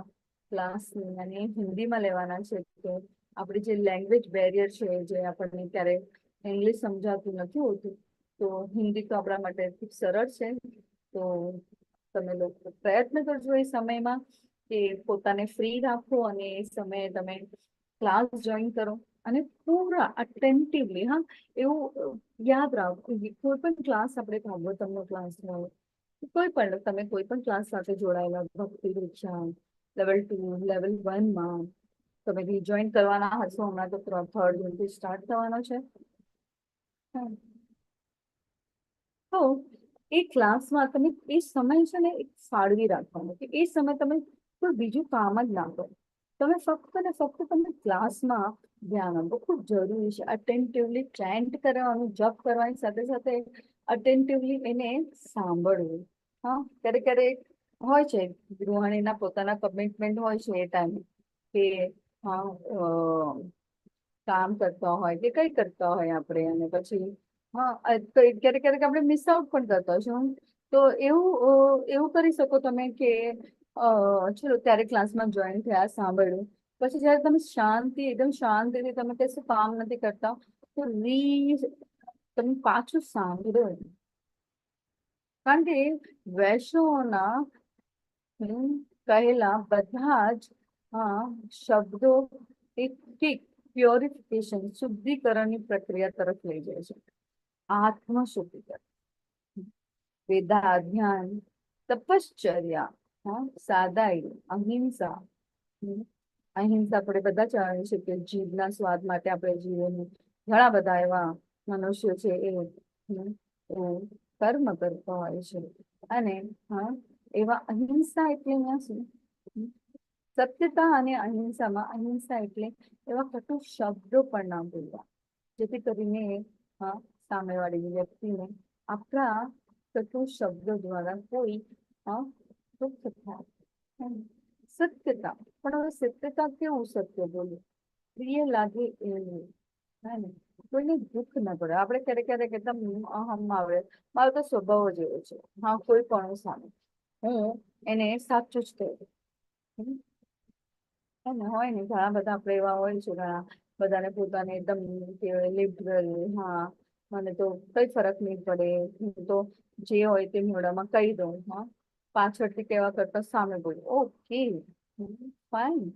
[SPEAKER 1] ક્લાસની, અને હિન્દીમાં લેવાના છે. તો આપણી જે લેંગ્વેજ બેરિયર છે, જે આપણને ક્યારે ઇંગ્લિશ સમજાતું નથી હોતું, તો હિન્દી તો આપણા માટે ખૂબ સરળ છે. તો તમે લોકો પ્રયત્ન કરજો એ સમયમાં કે પોતાને ફ્રી રાખો અને એ સમયે તમે ક્લાસ જોઈન કરો અને પૂરા અટેન્ટિવલી, હા, એવું યાદ રાખો કોઈ પણ ક્લાસ, આપણે ભાગવતમનો ક્લાસ હોય, કોઈ પણ ક્લાસ સાથે જોડાયેલા, ભક્તિ દીક્ષા લેવલ 2 લેવલ 1માં તમે રિજોઈન કરવાના હશો. હમણાં તો 3rd જૂનથી સ્ટાર્ટ થવાનો છે. તો એ ક્લાસમાં તમે એ સમય છે ને એક ફાળવી રાખવાનો, કે એ સમય તમે કોઈ બીજું કામ જ ના કરો, તમે ફક્ત ને ફક્ત તમે ક્લાસમાં ધ્યાન આપો. ખૂબ જરૂરી છે અટેન્ટિવલી ચેન્ટ કરવાનું, જપ કરવાની સાથે સાથે અટેન્ટિવલી એને સાંભળવું. હા, ક્યારેક ક્યારેક હોય છે ગૃહિણીના પોતાના કમિટમેન્ટ હોય છે એ ટાઈમે, કે હા, કામ કરતા હોય કે કઈ કરતા હોય આપણે, અને પછી હા, ક્યારેક ક્યારેક આપણે મિસ આઉટ પણ કરતા હોઈશું. તો એવું કરી શકો તમે કે ચલો ત્યારે ક્લાસમાં જોઈન થયા, સાંભળ્યું, પછી જયારે તમે એકદમ શાંતિથી તમે કશું કામ નથી કરતા, તો તમે પાછું સાંભળો. કારણ કે વૈષ્ણવોના કહેલા બધા જ, હા, શબ્દો એક પ્યોરિફિકેશન, શુદ્ધિકરણની પ્રક્રિયા તરફ લઈ જાય છે. આત્મશુદ્ધિકરણ, વેદા ધ્યાન, તપશ્ચર્યા, હા, સાદાઈ, અહિંસા. અહિંસા આપણે બધા જાણીએ છીએ કે જીભના સ્વાદ માટે આપણે જીવોને ઘણા બધા એવા મનુષ્યો છે એ કર્મ કરતા હોય છે. અને હા, એવા અહિંસા એટલે અહીંયા શું, સત્યતા અને અહિંસામાં, અહિંસા એટલે એવા કટુ શબ્દો પણ ના બોલવા, જેથી કરીને હા, સામેવાળી વ્યક્તિને આપણા કટુ શબ્દો દ્વારા કોઈ દુઃખ થાય. સત્યતા, પણ હવે સત્યતા કેવું સત્ય બોલું, પ્રિય લાગે એવું, હે ને, કોઈને દુઃખ ન પડે. આપણે ક્યારેક ક્યારેક એકદમ અહમ આવે, મારો તો સ્વભાવ જ એવો છે, હા, કોઈ પણ સામે હું એને સાચું જ કહી. ને હોય ને ઘણા બધા આપણે એવા હોય છે, ઘણા બધાને પોતાને એકદમ લિબરલ, હા, મને તો કઈ ફરક નહીં પડે, હું તો જે હોય તે મોઢામાં કહી દઉં, હા, પાછળથી કેવા કરતા સામે બોલું, ઓકે, ફાઈન.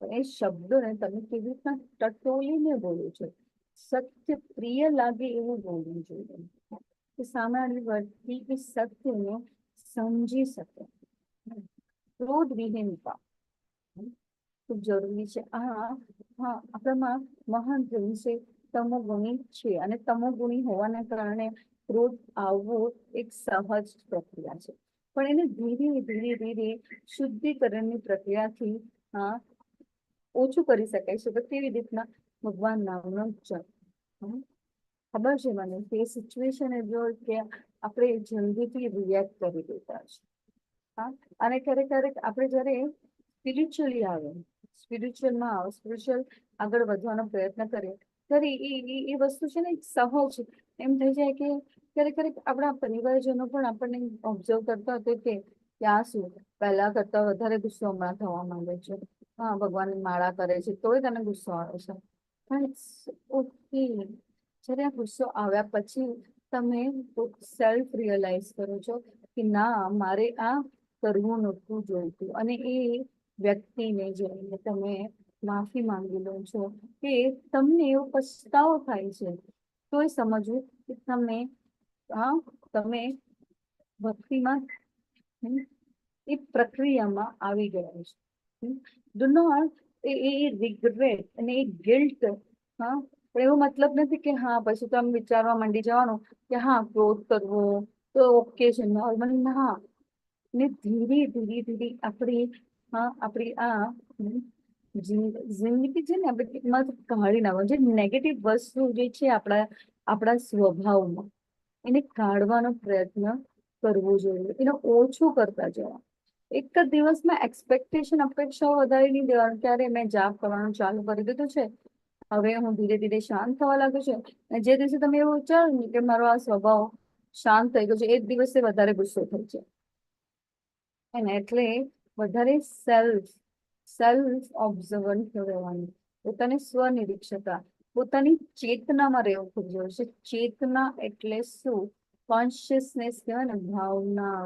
[SPEAKER 1] એ શબ્દોને તમે કેવી રીતના ટટોલીને બોલો છો, સત્ય પ્રિય લાગે એવું બોલવું જોઈએ, કે સામેવાળી વ્યક્તિ એ સત્યને સમજી શકે. ક્રોધ વિહીનતા ખૂબ જરૂરી છે. હા, આપણામાં મહાન ગુણ છે, તમોગુણી છે, અને તમોગુણી હોવાના કારણે ક્રોધ આવવો એક સહજ પ્રક્રિયા છે. પણ એને ધીરે ધીરે ધીરે શુદ્ધિકરણની પ્રક્રિયાથી હા ઓછું કરી શકાય છે. તો કેવી રીતના, ભગવાન નામનો જપ. ખબર છે મને કે સિચ્યુએશન એવી હોય કે આપણે જલ્દીથી રિએક્ટ કરી દેતા છે. હા, અને ક્યારેક ક્યારેક આપણે જયારે સ્પિરિચ્યુઅલી આવે, સ્પિરિચ્યુઅલ આગળ વધવાનો પ્રયત્ન કરીએ, ત્યારે એ વસ્તુ છે ને એક સહજ એમ થઈ જાય કે ક્યારેક ક્યારેક આપણા પરિવારજનો પણ આપણને ઓબ્ઝર્વ કરતા હતા કે ત્યાં શું પહેલા કરતા વધારે ગુસ્સો હમણાં થવા માંગે છે. હા, ભગવાનની માળા કરે છે તોય તને ગુસ્સો આવે છે. પણ ઓકે, જયારે આ ગુસ્સો આવ્યા પછી તમે સેલ્ફ રિયલાઇઝ કરો છો કે ના, મારે આ કરવું નહોતું જોઈતું, અને એ વ્યક્તિને જોઈને તમે માફી માંગી લો છો, કે તમને એવો પછતાવો થાય છે, તોય સમજવું કે તમે ભક્તિમાં એ પ્રક્રિયામાં આવી ગયા છે. ડુ નોટ એ રિગ્રેટ અને એ ગિલ્ટ, હા, પણ એવો મતલબ નથી કે હા પછી તો આમ વિચારવા માંડી જવાનું કે હા ક્રોધ કરવો તો ઓકે છે, નોર્મલ ના. ને ધીરે ધીરે ધીરે આપણી, હા, આપણી આ જિંદગી છે ને આપણે એમાંથી કાઢી નાખો, જે નેગેટિવ વસ્તુ જે છે આપણા સ્વભાવમાં, એને કાઢવાનો પ્રયત્ન કરવો જોઈએ, એને ઓછું કરતા જવા. એક જ દિવસમાં એક્સપેક્ટેશન, અપેક્ષાઓ વધારી નહીં દેવાનું. ત્યારે મેં જાપ કરવાનું ચાલુ કરી દીધું છે, હવે હું ધીરે ધીરે શાંત થવા લાગ્યું છે. અને જે દિવસે તમે એવું વિચારો ને કે મારો આ સ્વભાવ શાંત થઈ ગયો છે, એ જ દિવસે વધારે ગુસ્સો થઈ જાય. એને એટલે વધારે સેલ્ફ ઓબ્ઝર્વન્ટ રહેવાનું, પોતાને સ્વનિરીક્ષતા, પોતાની ચેતનામાં રહેવું ખૂબ જરૂરી છે. ચેતના એટલે શું? કોન્શિયસનેસ કહેવાય ને, ભાવના,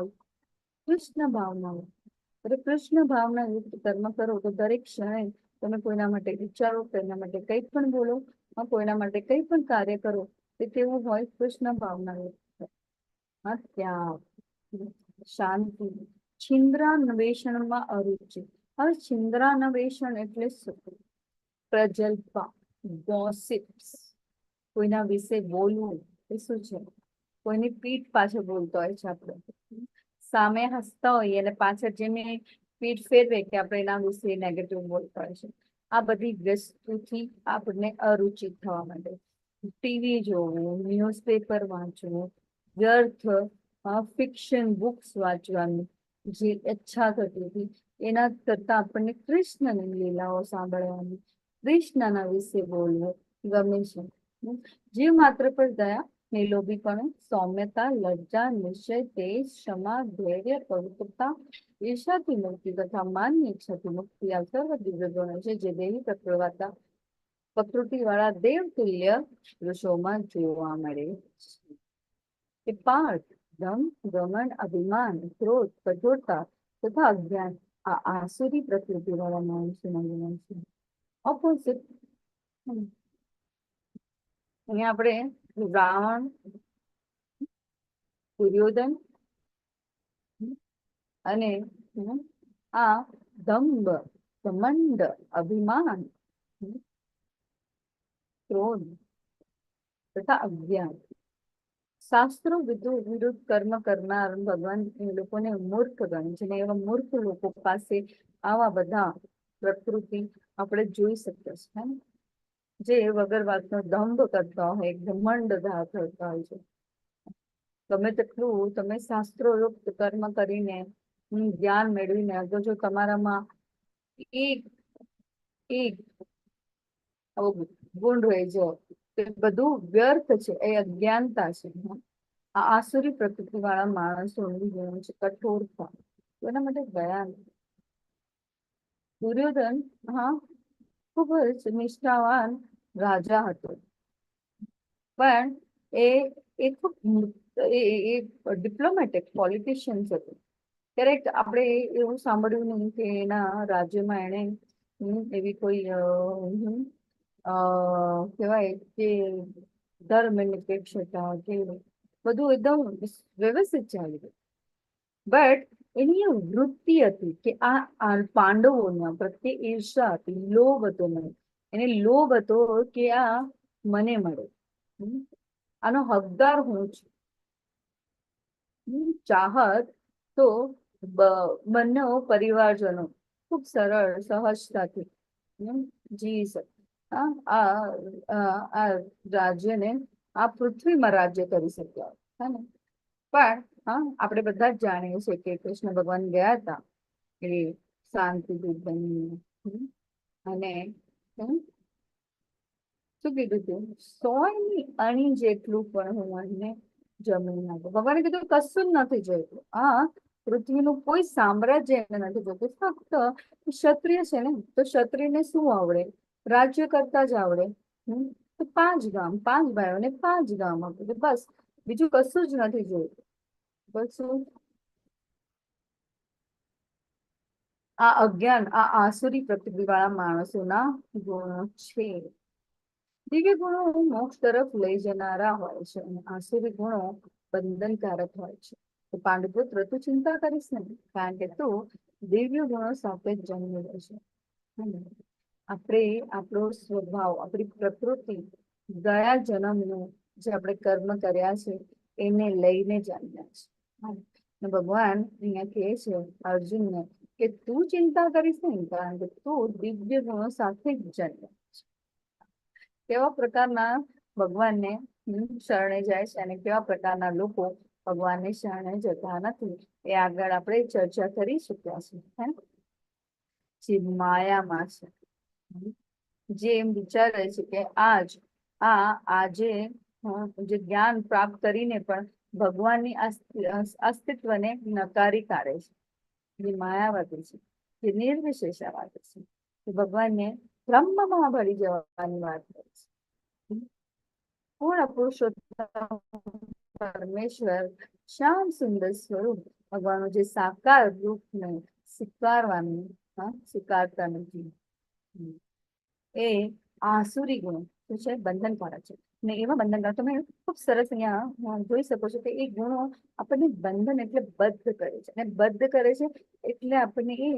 [SPEAKER 1] કૃષ્ણ ભાવનાઓ. અરે કૃષ્ણ ભાવના યુક્ત કર્મ કરો તો દરેક ક્ષણે તમે કોઈના માટે વિચારો, કોઈના માટે કંઈ પણ બોલો, કોઈના માટે કંઈ પણ કાર્ય કરો, તે કેવું હોય? કૃષ્ણ ભાવના યુક્ત. હા, ત્યાગ, શાંતિ, છિદ્રાન્વેષણમાં અરુચિ. હવે છિદ્રાન્વેષણ એટલે શું? પ્રજલ્પા, ગોસિપ્સ, કોઈના વિશે બોલવું એ શું છે? કોઈની પીઠ પાછળ બોલતો હોય છે આપણે, સામે હસતા હોઈએ અને પાછળ જેને પીઠ ફેરવે કે આપણે એના વિશે નેગેટિવ બોલતા હોય છે. આ બધી વસ્તુથી આપણને અરુચિત થવા માંડે. ટીવી જોવું, ન્યૂઝપેપર વાંચવું, વ્યર્થ ફિક્શન બુક્સ વાંચવાનું જે ઈચ્છા થતી હતી, એના કરતા આપણને કૃષ્ણની લીલાઓ સાંભળવાની, કૃષ્ણના વિશે બોલવું ગમે છે. જીવ માત્ર પર દયા, નિર્લોભીપણું, સૌમ્યતા, લજ્જા, નિશ્ચય, તેજ, ક્ષમા, ધૈર્ય, પવિત્રતા, ઈર્ષાથી મુક્તિ તથા માનની ઈચ્છાથી મુક્તિ આ સર્વ દિવ્ય ગુણો છે, જે દેવી પ્રકૃતિ વાળા દેવતુલ્ય પુરુષોમાં જોવા મળે છે. કે પાર્થ, ધમ, ઘમંડ, અભિમાન, ક્રોધ, કઠોરતા તથા અજ્ઞાન આ આસુરી પ્રકૃતિ વાળા માણસોના ગુણો છે. ઓપોઝિટ, અહીંયા આપણે રાવણ, દુર્યોધન અને આ દંભ, ઘમંડ, અભિમાન, ક્રોધ તથા અજ્ઞાન, શાસ્ત્રો વિરુદ્ધ કર્મ કરનાર ભગવાન એ લોકોને મૂર્ખ ગણે છે, ને એવા મૂર્ખ લોકો પાસે આવા બધા પ્રકૃતિ આપણે જોઈ શકીએ છીએ, જે વગર વાતનો દંભ કરતા હોય, ઘમંડ કરતા હોય છે. ગમે તેટલું તમે શાસ્ત્રોયુક્ત કર્મ કરીને જ્ઞાન મેળવીને અગર જો તમારામાં એક એક ગુણ રહી જાય, તે બધું વ્યર્થ છે, એ અજ્ઞાનતા છે. આ આસુરી પ્રકૃતિ વાળા માણસોનું ગુણ છે કઠોરતા, એના માટે દયા. દુર્યોધન, હા, ખૂબ જ નિષ્ઠાવાન રાજા હતો, પણ એ ખૂબ ડિપ્લોમેટિક પોલિટિશિયન્સ હતો. ક્યારેક આપણે એવું સાંભળ્યું નહીં કે એના રાજ્યમાં એણે એવી કોઈ કહેવાય કે ધર્મ નિરપેક્ષતા કે બધું એકદમ વ્યવસ્થિત ચાલી ગયું. બટ એની વૃત્તિ હતી કે આ પાંડવોના પ્રત્યે ઈર્ષા હતી, લોભ હતો મને. એને લોભ હતો કે આ મને મળે, આનો હકદાર હું છું. ચાહત તો બંને પરિવારજનો ખૂબ સરળ સહજતાથી જીવી શકે. આ રાજ્યને, આ પૃથ્વીમાં રાજ્ય કરી શક્યા, હે ને? પણ હા, આપણે બધા જ જાણીએ છીએ કે કૃષ્ણ ભગવાન ગયા હતા એ શાંતિ દૂત બનીને, અને શું કીધું તું? 100 અણી જેટલું પણ હું એને જમીન નાખું. ભગવાને કીધું કશું જ નથી જોઈતું, આ પૃથ્વીનું કોઈ સામ્રાજ્ય એને નથી જોતું, ફક્ત ક્ષત્રિય છે ને, તો ક્ષત્રિયને શું આવડે? રાજ્ય કરતા જ આવડે. તો 5 ગામ, 5 ભાઈઓને 5 ગામ આપે, બસ, બીજું કશું જ નથી જોયું. બસ આ અજ્ઞાન, આ આસુરી પ્રકૃતિ વાળા માણસોના ગુણો છે. દિવ્ય ગુણો મોક્ષ તરફ લઈ જનારા હોય છે, અને આસુરી ગુણો બંધનકારક હોય છે. તો પાંડુપુત્ર, તું ચિંતા કરીશ ને, કારણ કે તું દિવ્ય ગુણો સાથે જ જન્મેલો છે. આપણે આપણો સ્વભાવ, આપણી પ્રકૃતિ, ગયા જન્મનું જે આપણે કર્મ કર્યા છે એને લઈને જાણ્યા છે. અને ભગવાન અહીંયા કહે છે અર્જુનને કે તું ચિંતા કરીશ નહીં, કારણ કે તું દિવ્ય ગુણો સાથે જ જન્મ્યો છે. કેવા પ્રકારના ભગવાનને શરણે જાય છે અને કેવા પ્રકારના લોકો ભગવાનને શરણે જતા નથી, એ આગળ આપણે ચર્ચા કરી ચુક્યા છે. જે માયામાં છે, જે એમ વિચારે છે કે આજે જે જ્ઞાન પ્રાપ્ત કરીને પણ ભગવાનની અસ્તિત્વને નકારી કાઢે છે, જે માયાવાદી છે, જે નિર્વિશેષાવાદી છે, કે ભગવાનને બ્રહ્મમાં ભળી જવાની વાત કરે છે. પૂર્ણ પુરુષોત્તમ પરમેશ્વર શ્યામ સુંદર સ્વરૂપ ભગવાનનું જે સાકાર રૂપને સ્વીકારતા નથી, એ આસુરી ગુણો છે બંધનકારક છે. ને એવા બંધનકારક તમે ખૂબ સરસ અહીંયા જોઈ શકો છો કે એ ગુણો આપણને બંધન એટલે બદ્ધ કરે છે, અને બદ્ધ કરે છે એટલે આપણને એ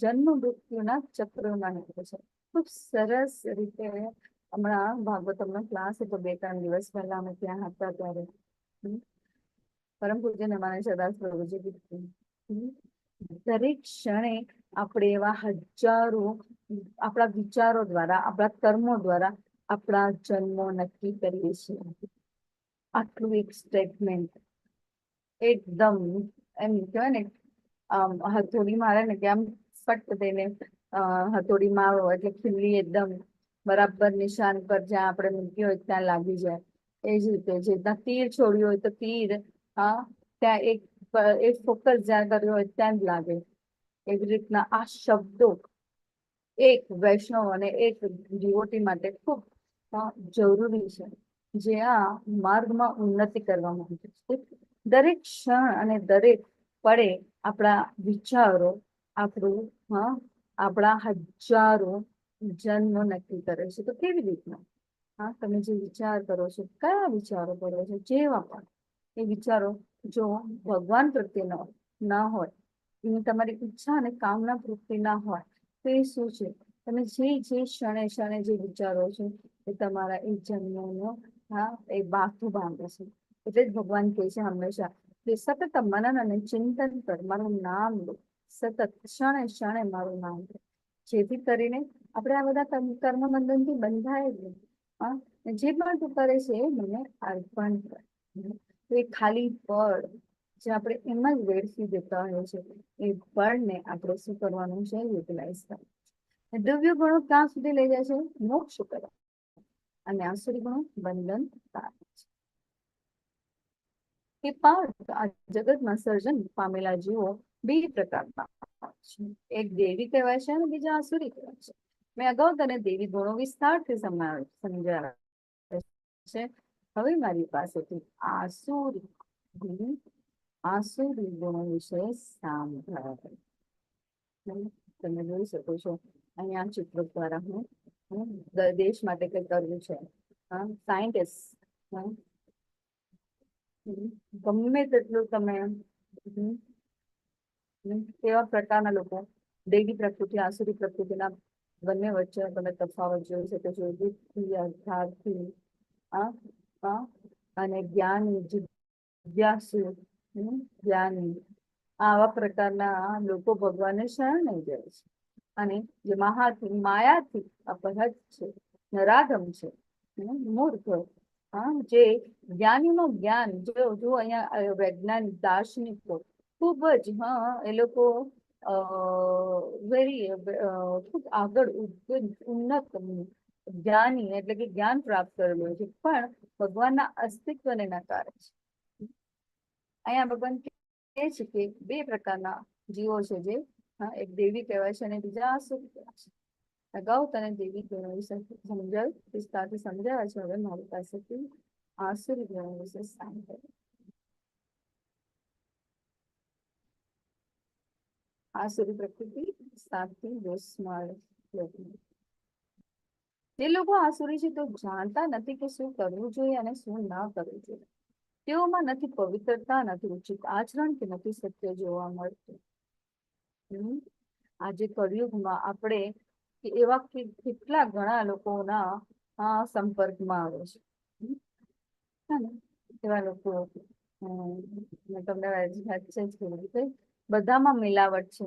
[SPEAKER 1] જન્મ મૃત્યુના ચક્રમાં નાખે છે. ખૂબ સરસ રીતે હમણાં ભાગવતમનો ક્લાસ હતો 2-3 દિવસ પહેલા અમે ત્યાં હતા ત્યારે પરમ પૂજ્ય નમાનંદ સદાસ પ્રભુજી કીધું, દરેક ક્ષણે આપણે એવા હજારો આપણા વિચારો દ્વારા, આપણા કર્મો દ્વારા આપણા જન્મો નક્કી કરીએ છીએ. આટલું એક સ્ટેટમેન્ટ એકદમ એમ કહેવાય ને, હથોડી મારે ને કે આમ ફટ દઈને હથોડી મારો એટલે ખીલ્લી એકદમ બરાબર નિશાન પર જ્યાં આપણે મૂકી હોય ત્યાં લાગી જાય. એ જ રીતે જે તીર છોડ્યું હોય તો તીર ત્યાં એક ફોકસ જ્યાં કર્યો હોય ત્યાં જ લાગે. એવી રીતના આ શબ્દો એક વૈષ્ણવ અને એક ડિવોટી માટે ખૂબ જરૂરી છે, જે આ માર્ગમાં ઉન્નતિ કરવા માંગે છે. દરેક ક્ષણ અને દરેક પળે આપણા વિચારો આપણા હજારો જન્મ નક્કી કરે છે. તો કેવી રીતના તમે જે વિચાર કરો છો, કયા વિચારો કરો છો, જેવા પણ એ વિચારો જો ભગવાન પ્રત્યે ના હોય, એની તમારી ઈચ્છા અને કામના તૃપ્તિ ના હોય, તો એ શું છે? તમે જે ક્ષણે ક્ષણે જે વિચારો છો એ તમારા એ જન્મનો એ બાથું બાંધે છે. એટલે જ ભગવાન કહે છે હંમેશા કે સતત મનન અને ચિંતન કર, મારું નામ લો, સતત ક્ષણે ક્ષણે મારું નામ લો, જેથી કરીને આપણે આ બધા કર્મ બંધનથી બંધાય જ નહીં. જે પણ તું કરે છે એ મને અર્પણ કર. તો એ ખાલી પળ જે આપણે એમાં જ વેડફી દેતા હોય છે, એ પળને આપણે શું કરવાનું છે? યુટિલાઇઝ કરવાનું. દિવ્ય ગુણો ક્યાં સુધી લઈ જાય છે? મોક્ષ કરવા. અને આસુરી ગુણો બંધન કારક છે. એ પાર્થ આ જગતમાં સર્જન પામેલા જીવો બે પ્રકારના છે, એક દેવી કહેવાય છે અને બીજા આસુરી કહેવાય છે. મેં અગાઉ તને દેવી ગુણો વિસ્તારથી સમજાવ્યા છે. હવે મારી પાસેથી આસુરી ગુણો વિશે સાંભળો. તમે જોઈ શકો છો અહીંયા ચિત્ર દ્વારા હું દેશ માટે કઈ કરવું છે. સાયન્ટિસ્ટ ગમે તેટલું તમે કેવા પ્રકારના લોકો દેવી પ્રકૃતિ આસુરી પ્રકૃતિના બંને વચ્ચે તમે તફાવત જોઈ શકો છો. બુદ્ધિ, અર્થાર્થી અને જ્ઞાની, જિજ્ઞાસુ, જ્ઞાની, આવા પ્રકારના લોકો ભગવાનને શરણે જાય છે. અને જે માયાથી અપહૃત છે, નરાધમ છે, મૂર્ખ, જે જ્ઞાનીનું જ્ઞાન જો અહીંયા વૈજ્ઞાનિક દાર્શનિકો ખૂબ જ એ લોકો ખૂબ આગળ ઉન્નત જ્ઞાની એટલે કે જ્ઞાન પ્રાપ્ત કરેલું છે, પણ ભગવાનના અસ્તિત્વને નકારે છે. અહીંયા ભગવાન કહે છે કે બે પ્રકારના જીવો છે, જે એક દેવી કહેવાય છે અને બીજા આસુરી કહેવાય છે. અગાઉ તને દેવી ગુણો વિશે વિસ્તારથી સમજાવ્યા છે. હવે મારી પાસેથી આસુરી ગુણો વિશે સાંભળો. આસુરી પ્રકૃતિ 7થી 10 જે લોકો આસુરી છે તો જાણતા નથી કે શું કરવું જોઈએ અને શું ના કરવું જોઈએ. તેઓમાં નથી પવિત્રતા, નથી ઉચિત આચરણ, કે નથી સત્ય જોવા મળતું. આજે કળિયુગમાં આપણે કે એવા કેટલા ઘણા લોકોના સંપર્કમાં આવે છે. હે ને? એવા લોકો મેં તમને વચ્ચે જ કીધું કે બધામાં મિલાવટ છે.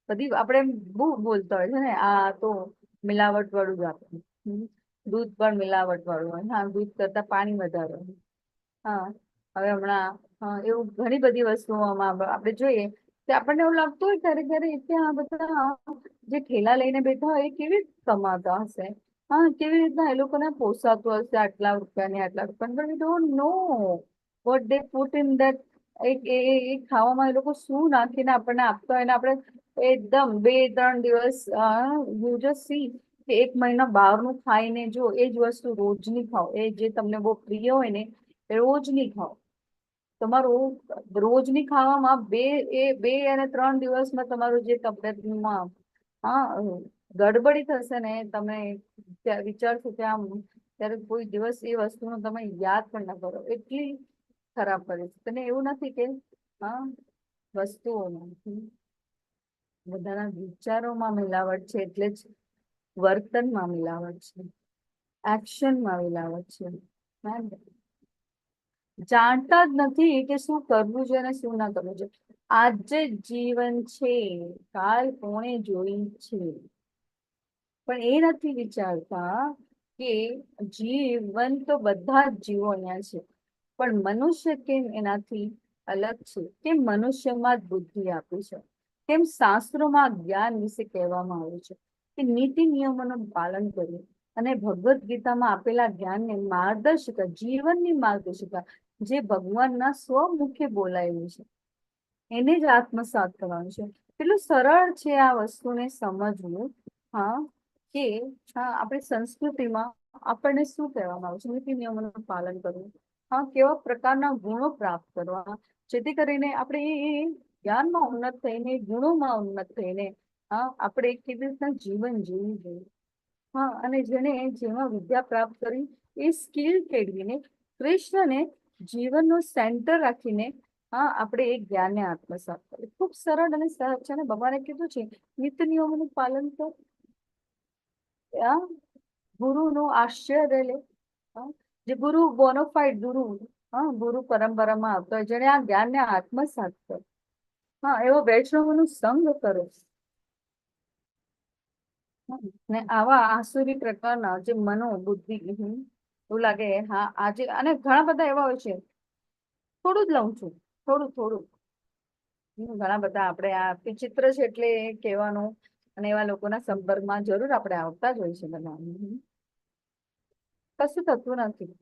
[SPEAKER 1] બધી આપણે બહુ બોલતા હોય છે ને, આ તો મિલાવટ વાળું જ આપે. દૂધ પણ મિલાવટ વાળું હોય. હા, દૂધ કરતા પાણી વધારે હોય. હા, હવે હમણાં એવું ઘણી બધી વસ્તુઓમાં આપણે જોઈએ કે આપણને એવું લાગતું હોય ક્યારે ક્યારે કે આ બધા જે ઠેલા લઈને બેઠા હોય એ કેવી રીતે કમાતા હશે. હા, કેવી રીતના એ લોકોને પોસાતું હશે આટલા રૂપિયા ને આટલા રૂપિયા, but we don't know what they put in that. એ ખાવામાં એ લોકો શું નાખીને આપણને આપતા હોય ને આપણે એકદમ 2-3 દિવસ યુ જસ્ટ સી કે 1 મહિના બહારનું ખાઈને જો એ જ વસ્તુ રોજની ખાઓ, એ જે તમને બહુ પ્રિય હોય ને એ રોજની ખાઓ, તમારું રોજની ખાવામાં 2 અને 3 દિવસમાં તમારું જે તબિયતમાં ગડબડી થશે ને, તમે વિચારશો કે આમ ત્યારે કોઈ દિવસ એ વસ્તુનો તમે યાદ પણ ના કરો, એટલી ખરાબ પરિસ્થિતિ. અને એવું નથી કે વસ્તુઓમાં બધાના વિચારોમાં મિલાવટ છે, એટલે જ વર્તનમાં મિલાવટ છે, એક્શનમાં મિલાવટ છે. જાણતા જ નથી કે શું કરવું છે અને શું ના કરવું છે. આજે જીવન છે, કાલ કોણે જોઈ છે, પણ એ નથી વિચારતા કે જીવન તો બધા જ જીવો અહીંયા છે, પણ મનુષ્ય કેમ એનાથી અલગ છે, કેમ મનુષ્યમાં જ બુદ્ધિ આપી છે, કેમ શાસ્ત્રોમાં જ્ઞાન વિશે કહેવામાં આવ્યું છે કે નીતિ નિયમોનું પાલન કર્યું અને ભગવદ્ ગીતામાં આપેલા જ્ઞાનને માર્ગદર્શિકા, જીવનની માર્ગદર્શિકા જે ભગવાનના સ્વમુખે બોલાયેલું છે એને જ આત્મસાત કરવાનું છે. કેટલું સરળ છે આ વસ્તુને સમજવું. હા, કે આપણી સંસ્કૃતિમાં આપણને શું કહેવામાં આવે છે, નીતિ નિયમોનું પાલન કરવું, કેવા પ્રકારના ગુણો પ્રાપ્ત કરવા, જેથી કરીને આપણે એ જ્ઞાનમાં ઉન્નત થઈને, ગુણોમાં ઉન્નત થઈને આપણે કેવી રીતના જીવન જીવવું જોઈએ. અને જેમાં વિદ્યા પ્રાપ્ત કરી એ સ્કિલ કેળવીને કૃષ્ણને જીવનનું સેન્ટર રાખીને આપણે એ જ્ઞાનને આત્મસાત કરીએ. ખૂબ સરળ અને સહજ છે. અને ભગવાને કીધું છે નીતિ નિયમોનું પાલન કર, ગુરુનું આશ્રય લે. જે ગુરુ બોનોફાઈડ ગુરુ પરંપરામાં આવતો હોય, જેને આ જ્ઞાનને આત્મસાત કરે, એવો વૈષ્ણવોનું સંગ કરો. ને આવા આસુરી પ્રકારના જે મનો બુદ્ધિ એવું લાગે. આજે અને ઘણા બધા એવા હોય છે, થોડું જ લઉં છું, થોડું થોડું ઘણા બધા આપણે આ વિચિત્ર છે એટલે કહેવાનું. અને એવા લોકોના સંપર્કમાં જરૂર આપણે આવતા જ હોય છે બધા. કશું થતું નથી,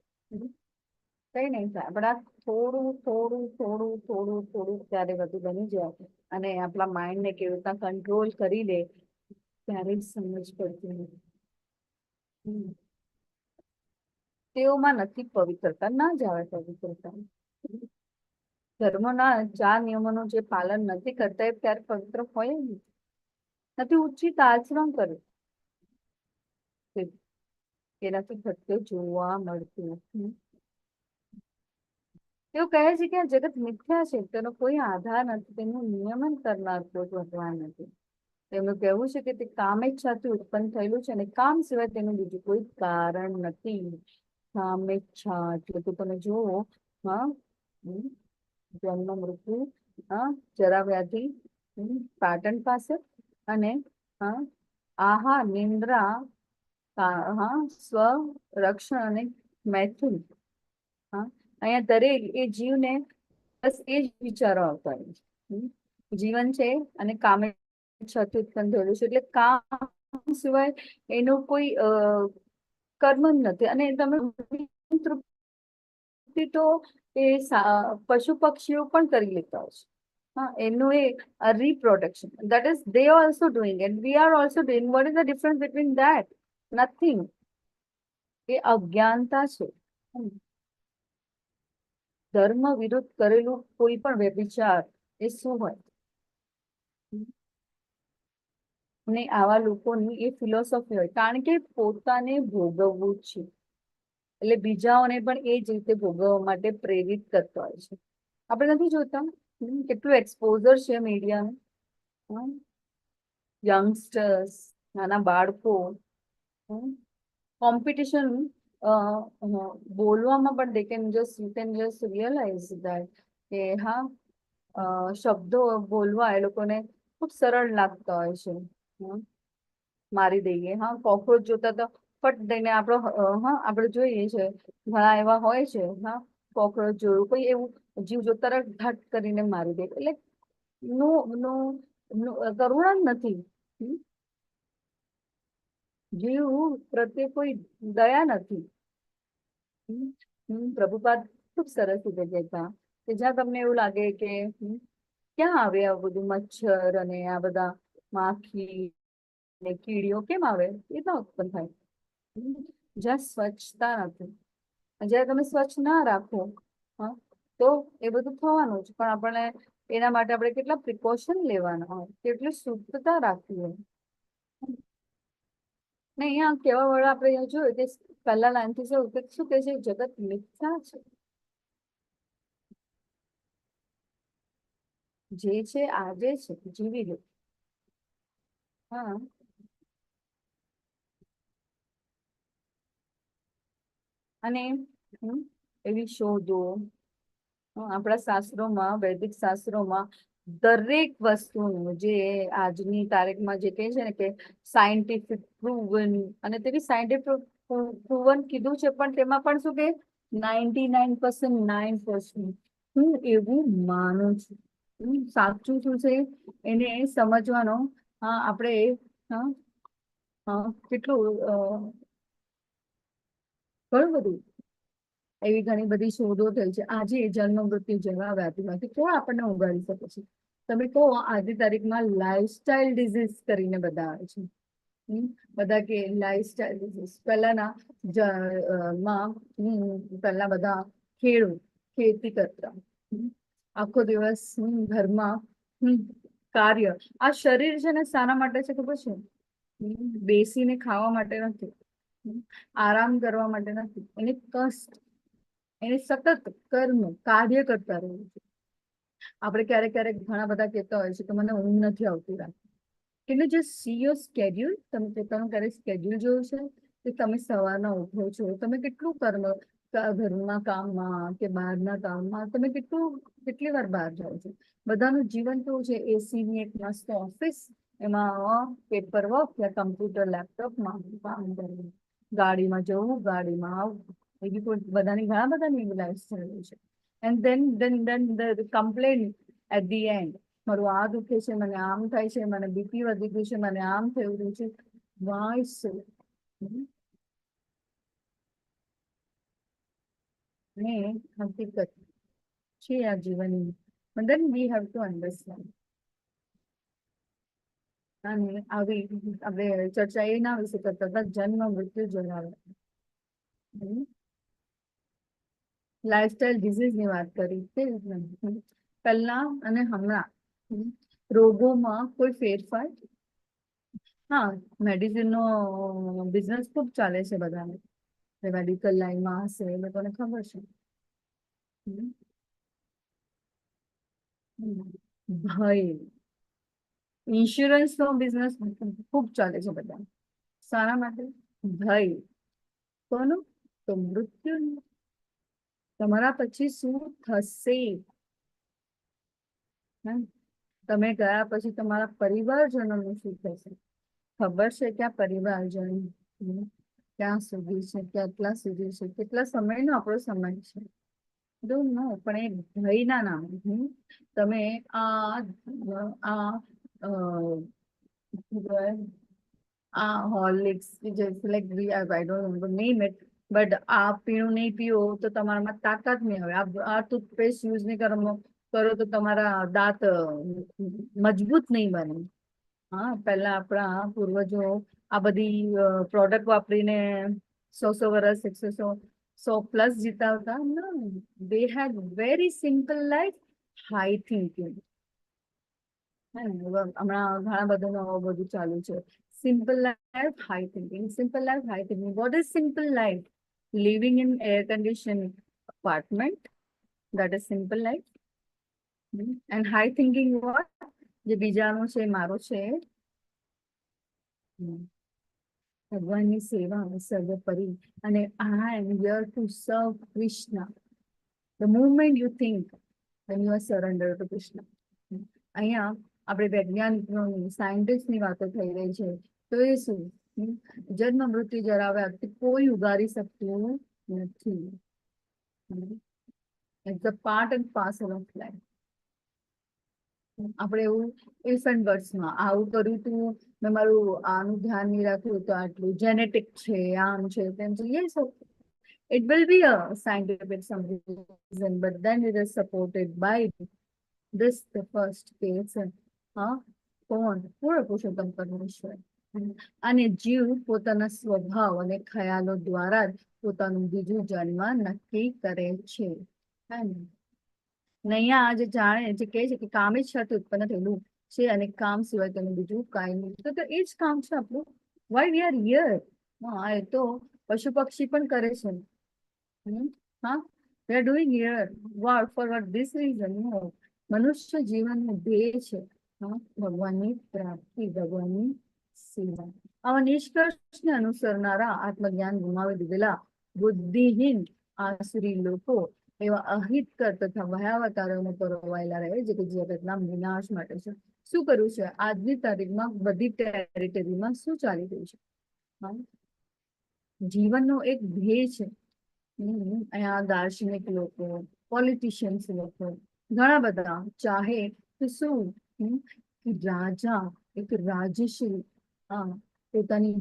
[SPEAKER 1] કઈ નહીં થાય. આપણા થોડું થોડું થોડું થોડું થોડું ત્યારે બધું બની જાય અને આપણા માઇન્ડને કેવી રીતના કંટ્રોલ કરી લે ત્યારે જ સમજ પડતી નથી. તેઓમાં નથી પવિત્રતા, ના જ આવે પવિત્રતા. ધર્મના 4 નિયમોનું જે પાલન નથી કરતા એ ત્યારે પવિત્ર હોય નથી. ઉચિત આચરણ કરે એનાથી ઘટતું જોવા મળતું નથી. એવું કહે છે કે આ જગત મિથ્યા છે, તેનો કોઈ આધાર નથી, તેનું નિયમન કરનાર કોઈ ભગવાન નથી. તેમનું કહેવું છે કે તે કામેચ્છાથી ઉત્પન્ન થયેલું છે અને કામ સિવાય તેનું બીજું કોઈ કારણ નથી. કામેચ્છા એટલે તો તમે જુઓ, જન્મ મૃત્યુ, જરા વ્યાધિ, પાટણ પાસે, અને આહાર નિંદ્રા, સ્વ રક્ષણ અને મૈથુન. અહીંયા દરેક એ જીવને બસ એ જ વિચારો આવતા હોય છે. જીવન છે અને કામે છથી ઉત્પન્ન થયેલું છે, એટલે કામ સિવાય એનું કોઈ કર્મ જ નથી. અને તમે તો એ પશુ પક્ષીઓ પણ કરી લેતા હોય છે. એનું એ reproduction, that is they are also doing and we are also doing. What is the difference between that? Nothing. એ અજ્ઞાનતા છે. ધર્મ વિરુદ્ધ કરેલું કોઈ પણ વ્યભિચાર એ શું હોય? ને આવા લોકોની એ ફિલોસોફી હોય, કારણ કે પોતાને ભોગવવું છે એટલે બીજાઓને પણ એ જ રીતે ભોગવવા માટે પ્રેરિત કરતા હોય છે. આપણે નથી જોતા કેટલું એક્સપોઝર છે મીડિયાનું. યંગસ્ટર્સ નાના બાળકો કોમ્પિટિશન બોલવામાં પણ you can just realise that કે હા શબ્દો બોલવા એ લોકોને ખૂબ સરળ લાગતા હોય છે. મારી દઈએ, હા કોકરોચ જોતા તો ફટ દઈને આપણો હા આપણે જોઈએ છે ઘણા એવા હોય છે, હા કોકરોચ જોયું કોઈ એવું જીવ જો તરત ઘટ કરીને મારી દે, એટલે નો નો કરુણા જ નથી. જીવ પ્રત્યે કોઈ દયા નથી. પ્રભુપાદ ખૂબ સરસ રીતે કહેતા કે જ્યાં તમને એવું લાગે કે ક્યાં આવે આ બધું મચ્છર અને આ બધા માખી ને કીડીઓ કેમ આવે, એ ના ઉત્પન્ન થાય જ્યાં સ્વચ્છતા નથી. જયારે તમે સ્વચ્છ ના રાખો, હા તો એ બધું થવાનું જ. પણ આપણે એના માટે આપણે કેટલા પ્રિકોશન લેવાના હોય, કેટલી શુદ્ધતા રાખવી હોય. ને અહીંયા કેવા વાળા આપણે અહીંયા જોયું કે પહેલા લાઈનથી શું કે છે, જગત મિથ્યા છે, જે છે આજે છે જીવી લો. હા અને એવી શોધો આપણા શાસ્ત્રોમાં, વૈદિક શાસ્ત્રોમાં દરેક વસ્તુનું જે આજની તારીખમાં જે કહે છે ને કે સાયન્ટિફિક પ્રૂવન, અને તેવી સાયન્ટિફિક પ્રૂવન કીધું છે, પણ તેમાં પણ શું કે 99% હું એવું માનું છું. સાચું શું છે એને સમજવાનો આપણે કેટલું ઘણું બધું એવી ઘણી બધી શોધો થઈ છે. આજે જન્મ મૃત્યુ જેવા વ્યાધિમાંથી કોણ આપણને ઉગાડી શકે છે? તમે કહો આજની તારીખમાં લાઈફસ્ટાઈલ ડિઝીઝ કરીને બધા આવે છે. બધા કે લાઈફસ્ટાઈલ ડિઝીઝ પહેલાના માં પહેલા બધા ખેતી કરતા, આખો દિવસ ઘરમાં કાર્ય. આ શરીર છે ને શાના માટે છે ખબર છે? બેસીને ખાવા માટે નથી, આરામ કરવા માટે નથી, એને કષ્ટ, એને સતત કર્મ કાર્ય કરતા રહેવું છે. આપણે ક્યારેક ક્યારેક ઘણા બધા કહેતા હોય છે કે મને ઊંઘ નથી આવતી રાત. એટલે જે સી યોર સ્કેડ્યુલ, તમે પોતાનું ક્યારેક સ્કેડ્યુલ જોયું છે કે તમે સવારના ઉઠો છો, તમે કેટલું કર્મ ઘરના કામમાં કે બહારના કામમાં તમે કેટલી વાર બહાર જાઓ છો? બધાનું જીવન કેવું છે? એસીની એક મસ્ત ઓફિસ, એમાં પેપર વર્ક યા કમ્પ્યુટર લેપટોપમાં કામ કરવું, ગાડીમાં જવું, ગાડીમાં આવવું. એવી કોઈ બધાની ઘણા બધાની લાઈફ સ્ટાઈલ છે. And then complain at the end, મારું આ દુખે છે, મને આમ થાય છે, મને બીપી વધી ગયું છે, મને આમ થયું રહ્યું છે. વાય સો? ને હકીકત છે આ જીવનની. then we have to understand. અને આવી આપણે ચર્ચા એના વિશે કરતા હતા, જન્મ મૃત્યુ જણાવે. લાઈફસ્ટાઈલ ડિઝીઝ ની વાત કરી તે પહેલા અને હમણાં રોગોમાં કોઈ ફેરફાર? હા, મેડિસિન નો બિઝનેસ ખૂબ ચાલે છે બધાને, મેડિકલ લાઈનમાં હશે એ લોકોને ખબર છે. ભય, ઇન્સ્યોરન્સ નો બિઝનેસ ખૂબ ચાલે છે બધા. શાના માટે? ભય. કોનું? તો મૃત્યુ. તમારા પછી શું થશે? તમે ગયા પછી તમારા પરિવારજનોનું શું થશે? ખબર છે કે આ પરિવારજન ક્યાં સુધી છે, કેટલા સુધી છે, કેટલા સમયનો આપણો સમય છે? Don't know. પણ એ ભયના નામે તમે આ Horlicks like I don't name it, but આ પીણું નહીં પીવો તો તમારામાં તાકાત નહીં આવે. આ ટૂથપેસ્ટ યુઝ નહીં કરો તો તમારા દાંત મજબૂત નહીં બને. હા, પહેલા આપણા પૂર્વજો આ બધી પ્રોડક્ટ વાપરીને 100 વર્ષ 100 પ્લસ જીતાવતા. They had very simple life, high thinking. હમણાં ઘણા બધા બધું ચાલુ છે. Simple life, high thinking. Simple life, high thinking. What is simple life? Living in air condition apartment, that is simple life. And high thinking what? જે બીજાનું છે મારો છે ભગવાનની સેવા સર્વોપરી. અને આઈ એમ હિયર ટુ સર્વ Krishna. The movement you think when you are surrender to Krishna. અહીંયા આપણે વૈજ્ઞાનિકોની સાયન્ટિસ્ટની વાતો થઈ રહી છે. તો એ શું? જન્મ મૃત્યુ જરાવ્યા કોઈ ઉગારી શકતું નથી. It's a part and parcel of life. આપણે એવું ઇફ એન્ડ બર્ડ્સમાં આવું કર્યું તું, મેં મારું આનું ધ્યાન નહીં રાખ્યું તો આટલું જેનેટિક છે, આમ છે, તેમ છે. Yes, it will be a scientific some reason, but then it is supported by this the first case. કોણ? પૂર્ણ પુરુષોત્તમ પરમેશ્વર. અને જીવ પોતાના સ્વભાવ અને ખ્યાલો દ્વારા જ પોતાનું બીજું જન્મ નક્કી કરે છે. નૈયા આજે જાણે જે કહે છે કે કામ જ છત ઉત્પન્ન થયેલું છે અને કામ સિવાય તેનું બીજું કાંઈ નહીં. તો એ જ કામ છે આપણું. Why we are here. હા, એ તો પશુ પક્ષી પણ કરે છે. હા, we are doing here what for what this reason. મનુષ્ય જીવનનું ધ્યેય છે ભગવાનની પ્રાપ્તિ, ભગવાનની સેવા. આવા નિષ્કર્ષને અનુસરનારા આત્મજ્ઞાન ગુમાવી દીધેલા બુદ્ધિહીન આસુરી લોકો એવા અહિતકર તથા ભયાવહ કાર્યોમાં પરોવાયેલા રહે છે કે જગતના વિનાશ માટે છે. શું કરવું છે આજની તારીખમાં? બધી ટેરિટરીમાં શું ચાલી રહ્યું છે? જીવનનો એક ધ્યેય છે. અહીંયા દાર્શનિક લોકો, પોલિટિશિયન્સ લોકો ઘણા બધા ચાહે તો શું રાજા, એક રાજ્યશ્રી પોતાની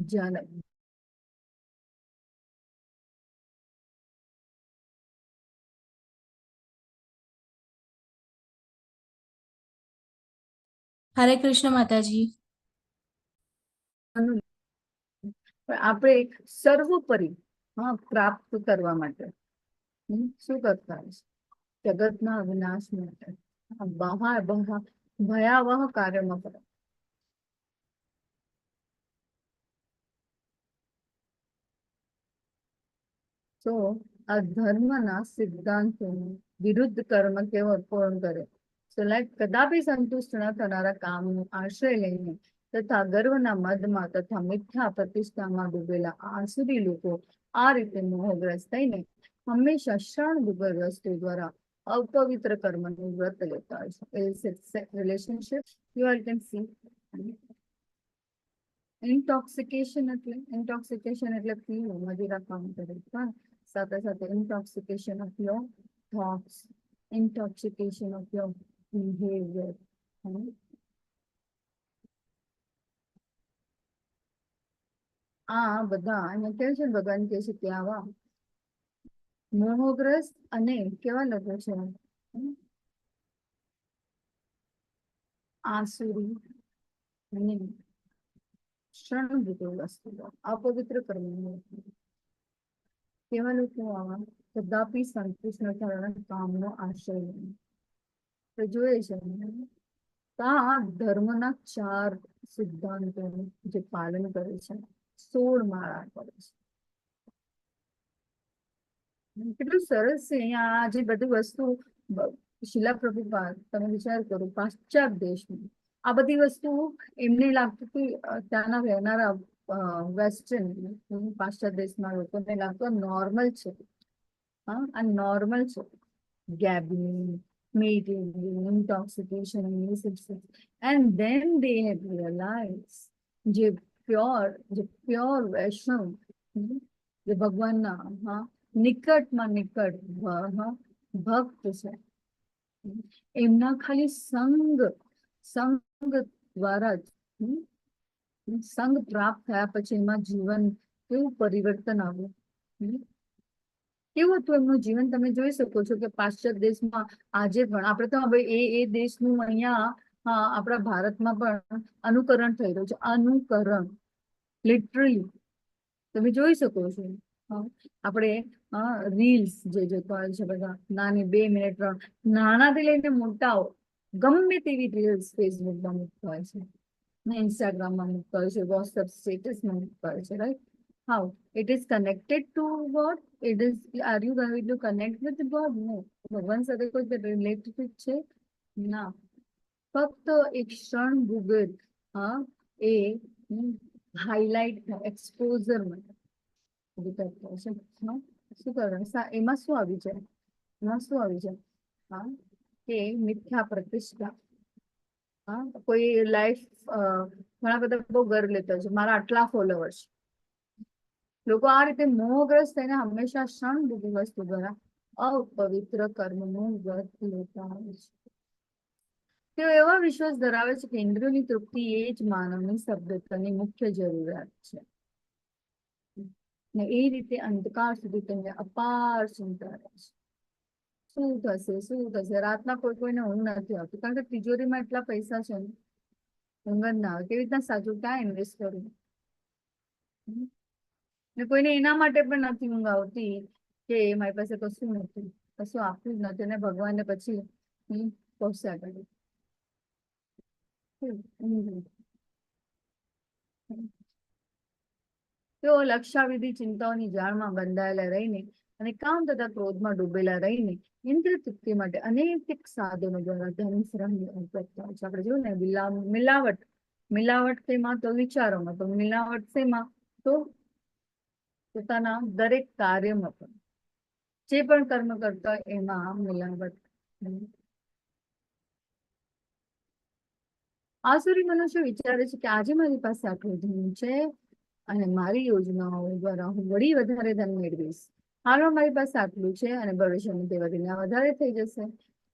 [SPEAKER 2] હરે કૃષ્ણ માતાજી.
[SPEAKER 1] આપણે સર્વોપરી પ્રાપ્ત કરવા માટે શું કરતા છે? જગતના વિનાશ માટે ભયાવહ કાર્યમાં કરે. તો આ ધર્મના સિદ્ધાંતોનું વિરુદ્ધ કર્મ કેવો પૂર્ણ કરે. So like કદાપી સંતુષ્ટ ન થનારા કામનો આશ્રય લઈને તથા ગર્વના મદમાં તથા મિથ્યા પ્રતિષ્ઠામાં ડૂબેલા આસુરી લોકો આ રીતે મોહગ્રસ્ત થઈને હંમેશા ક્ષણ ગુગર વસ્તુ દ્વારા અપવિત્ર કર્મનું વ્રત લેતા હોય છે. Relationship you are can see. Intoxication એટલે પીવું, મદિરા કામ કરે. પણ સાથે સાથે intoxication of your thoughts, intoxication of your behavior. આ બધા અને કહે છે ભગવાન કહે છે કે આવા મોહગ્રસ્ત અને કેવા લોકો છે આસુરી અને ક્ષણભૂત વસ્તુઓ, અપવિત્ર કર્મ. કેવા લોકો આવા? કદાપી સંતુષ્ટ ન થવાના કામનો આશ્રય લઈને. તો જોઈએ છે આ ધર્મના 4 સિદ્ધાંતોનું જે પાલન કરે છે, 16 માળા કરે છે. કેટલું સરસ છે. અહીંયા આ જે બધી વસ્તુ શિલા પ્રભુપાદ, તમે વિચાર કરો પાશ્ચાત્ય દેશમાં આ બધી વસ્તુ એમને લાગતું કે ત્યાંના રહેનારા વેસ્ટર્ન પાશ્ચાત્ય દેશના લોકોને લાગતું નોર્મલ છે. આ નોર્મલ છે. ગેબિંગ, meeting, intoxication, and then they have realized જે પ્યોર વૈષ્ણવ, જે ભગવાનના નિકટમાં નિકટ ભક્ત છે, એમના ખાલી સંગ દ્વારા જ સંગ પ્રાપ્ત થયા પછી એમાં જીવન કેવું પરિવર્તન આવ્યું. કેવું હતું એમનું જીવન? તમે જોઈ શકો છો કે પાશ્ચાત્ય દેશમાં આજે પણ આપણે તો હવે એ દેશનું અહીંયા આપણા ભારતમાં પણ અનુકરણ થઈ રહ્યું છે. અનુકરણ લિટરલી તમે જોઈ શકો છો. આપણે રીલ્સ જે જોતા હોય છે બધા, નાની 2 મિનિટ 3, નાનાથી લઈને મોટાઓ ગમે તેવી રીલ્સ ફેસબુકમાં મૂકતા હોય છે, ઇન્સ્ટાગ્રામમાં મૂકતા હોય છે, વોટ્સએપ સ્ટેટસમાં મૂકતા હોય છે. Right? How it is connected to what? It is, are you going to connect with God? No. ભગવાન સાથે કોઈ રિલેટેડ છે ના. ફક્ત એક ક્ષણ ભૂગત એ હાઇલાઇટ એક્સપોઝર માટે બધું કરતા હોય છે. હા, શું કરવાનું એમાં શું આવી જાય, એમાં શું આવી જાય? હા, કે મિથ્યા પ્રતિષ્ઠા. હા, કોઈ લાઈફ ઘણા બધા બહુ ગર્વ લેતા હોય છે મારા આટલા ફોલોવર્સ. લોકો આ રીતે મોહગ્રસ્ત થઈને હંમેશા ક્ષણ બધી વસ્તુ દ્વારા અપવિત્ર કર્મનું વ્રત લેતા હોય છે. તેઓ એવા વિશ્વાસ ધરાવે છે કે ઇન્દ્રિયોની તૃપ્તિ એ જ માનવની સભ્યતાની મુખ્ય જરૂરિયાત છે. ને એ રીતે અંધકાર સુધી તેમને અપાર ચિંતા રહે છે. શું થશે, શું થશે? રાતના કોઈને ઊંઘ નથી આવતી, કારણ કે તિજોરીમાં એટલા પૈસા છે ને, ઊંઘ જ ના આવે. કેવી રીતના સાચું ક્યાં ઇન્વેસ્ટ કરવું? ને કોઈને એના માટે પણ નથી ઊંઘ આવતી કે મારી પાસે કશું નથી, કશું આપ્યું જ નથી, અને ભગવાનને પછી પહોંચ્યા કરે. તેઓ લક્ષાવિધિ ચિંતાઓની જાળમાં બંધાયેલા રહીને અને કામ તથા ક્રોધમાં ડૂબેલા રહીને ઇન્દ્રિય તૃપ્તિ માટે અનેક સાધનો દ્વારા ધન શ્રમ કરતા હોય છે. આપણે જોયું ને મિલાવટ, મિલાવટ શેમાં? તો વિચારોમાં. તો મિલાવટ શેમાં? તો પોતાના દરેક કાર્યમાં પણ, જે પણ કર્મ કરતા હોય એમાં મિલાવટ. આસુરી મનુષ્ય વિચારે છે કે આજે મારી પાસે આટલું ધન છે અને મારી યોજનાઓ દ્વારા હું વળી વધારે ધન મેળવીશ. હાલમાં મારી પાસે આટલું છે અને ભવિષ્યમાં તે વધીને વધારે થઈ જશે.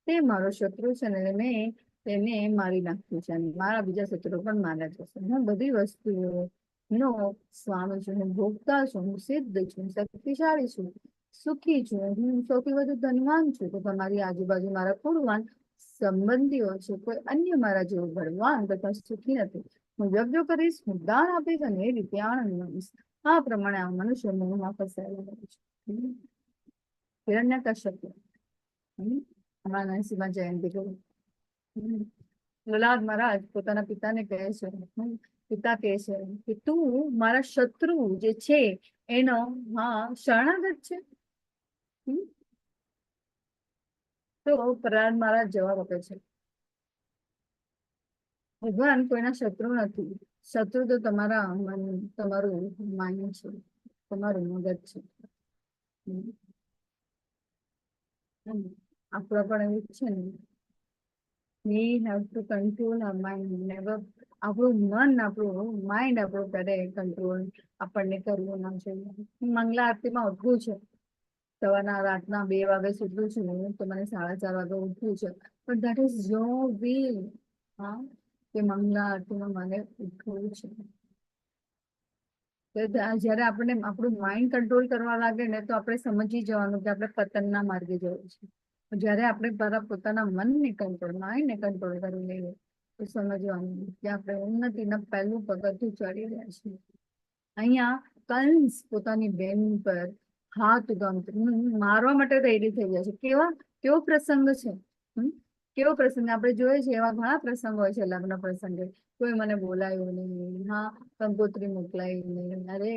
[SPEAKER 1] તે મારો શત્રુ છે અને મેં તેને મારી નાખ્યું છે અને મારા બીજા શત્રુ પણ માર્યા જશે. હું બધી વસ્તુઓ નો સ્વામી છું, હું ભોગતા છું, હું સિદ્ધ છું, શક્તિશાળી છું, સુખી છું, હું સૌથી વધુ ધનવાન છું. તો તમારી આજુબાજુ મારા કુળવાન સંબંધીઓ છે, કોઈ અન્ય મારા જેવું બળવાન તથા સુખી નથી. હું યજ્ઞ કરીશ, હું દાન આપીશ અને એ રીતે આનંદ માણીશ. આ પ્રમાણે આ મનુષ્ય મોહમાં ફસાયેલા હોય છે. હિરણ્યકશ્યપ હમણાં નરસિંહ જયંતિ કહ્યું. પ્રહલાદ મહારાજ પોતાના પિતાને કહે છે, પિતા કહે છે કે તું મારા શત્રુ જે છે એનો શરણાગત છે. તો પ્રહલાદ મહારાજ જવાબ આપે છે, ભગવાન કોઈના શત્રુ નથી. શત્રુ તો તમારા મન, તમારું માઇન્ડ છે, તમારું મગજ છે. આપણા પણ એવું છે ને, we have to control our mind. Never આપણું મન, આપણું માઇન્ડ આપણું કરે કંટ્રોલ આપણને કરવું ના જોઈએ. મંગલા આરતીમાં ઉઠવું છે, સવારના રાતના 2 વાગે સુધરું છું તો મને 4:30 વાગે ઉઠવું છે, પણ દેટ ઇઝ યોર વિલ. હા, કે મંગલા આરતીમાં મને ઉઠવું છે. જયારે આપણે આપણું માઇન્ડ કંટ્રોલ કરવા લાગે ને તો આપણે સમજી જવાનું કે આપણે પતનના માર્ગે જવું છે. જયારે આપણે પોતાના મનને કંટ્રોલ, માઇન્ડને કંટ્રોલ કરી લઈએ તો સમજવાનું કે આપણે ઉન્નતિના પહેલું પગથિયું ચડી રહ્યા છીએ. અહીંયા કંસ પોતાની બેન પર હાથ મારવા માટે રેડી થઈ જાય છે. કેવો પ્રસંગ છે, કેવો પ્રસંગ! આપણે જોઈએ છીએ એવા ઘણા પ્રસંગ હોય છે લગ્ન પ્રસંગે. કોઈ મને બોલાયું નહીં, હા, કંકોત્રી મોકલાઈ નહીં, અરે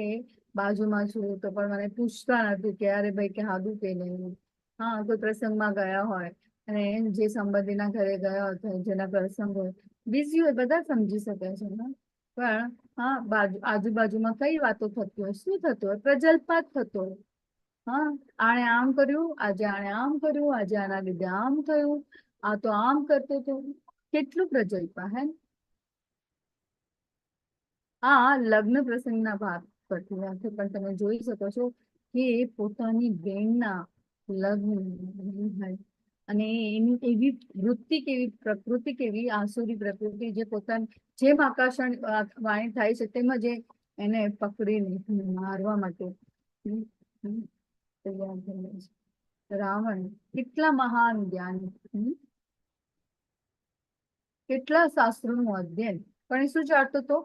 [SPEAKER 1] બાજુમાં છું તો પણ મને પૂછતા નથી કે અરે ભાઈ કે હાદું કે નહીં. હા, કોઈ પ્રસંગમાં ગયા હોય અને જે સંબંધીના ઘરે ગયા હોય, જેના પ્રસંગ હોય, બિઝી હોય, બધા સમજી શકે છે. પણ હા, આજુબાજુમાં કઈ વાતો થતી હોય, શું થતું હોય? પ્રજલ્પાત થતો હોય. હા, આણે આમ કર્યું, આજે આણે આમ કર્યું, આજે આના લીધે આમ થયું, આ તો આમ કરતો હતો. કેટલું પ્રજલ્પા હે! આ લગ્ન પ્રસંગના ભાગ પરથી વાત છે, પણ તમે જોઈ શકો છો કે પોતાની બેનના લગ્ન અને એની એવી વૃત્તિ કેવી, પ્રકૃતિ કેવી, આસુરી પ્રકૃતિ, જે પોતાની જેમ આકર્ષણ વાણી થાય છે તેમ જ એને પકડીને મારવા માટે તૈયાર થઈ જાય છે. રાવણ કેટલા મહાન જ્ઞાની, કેટલા શાસ્ત્રોનું અધ્યયન, પણ એ શું ચાહતો હતો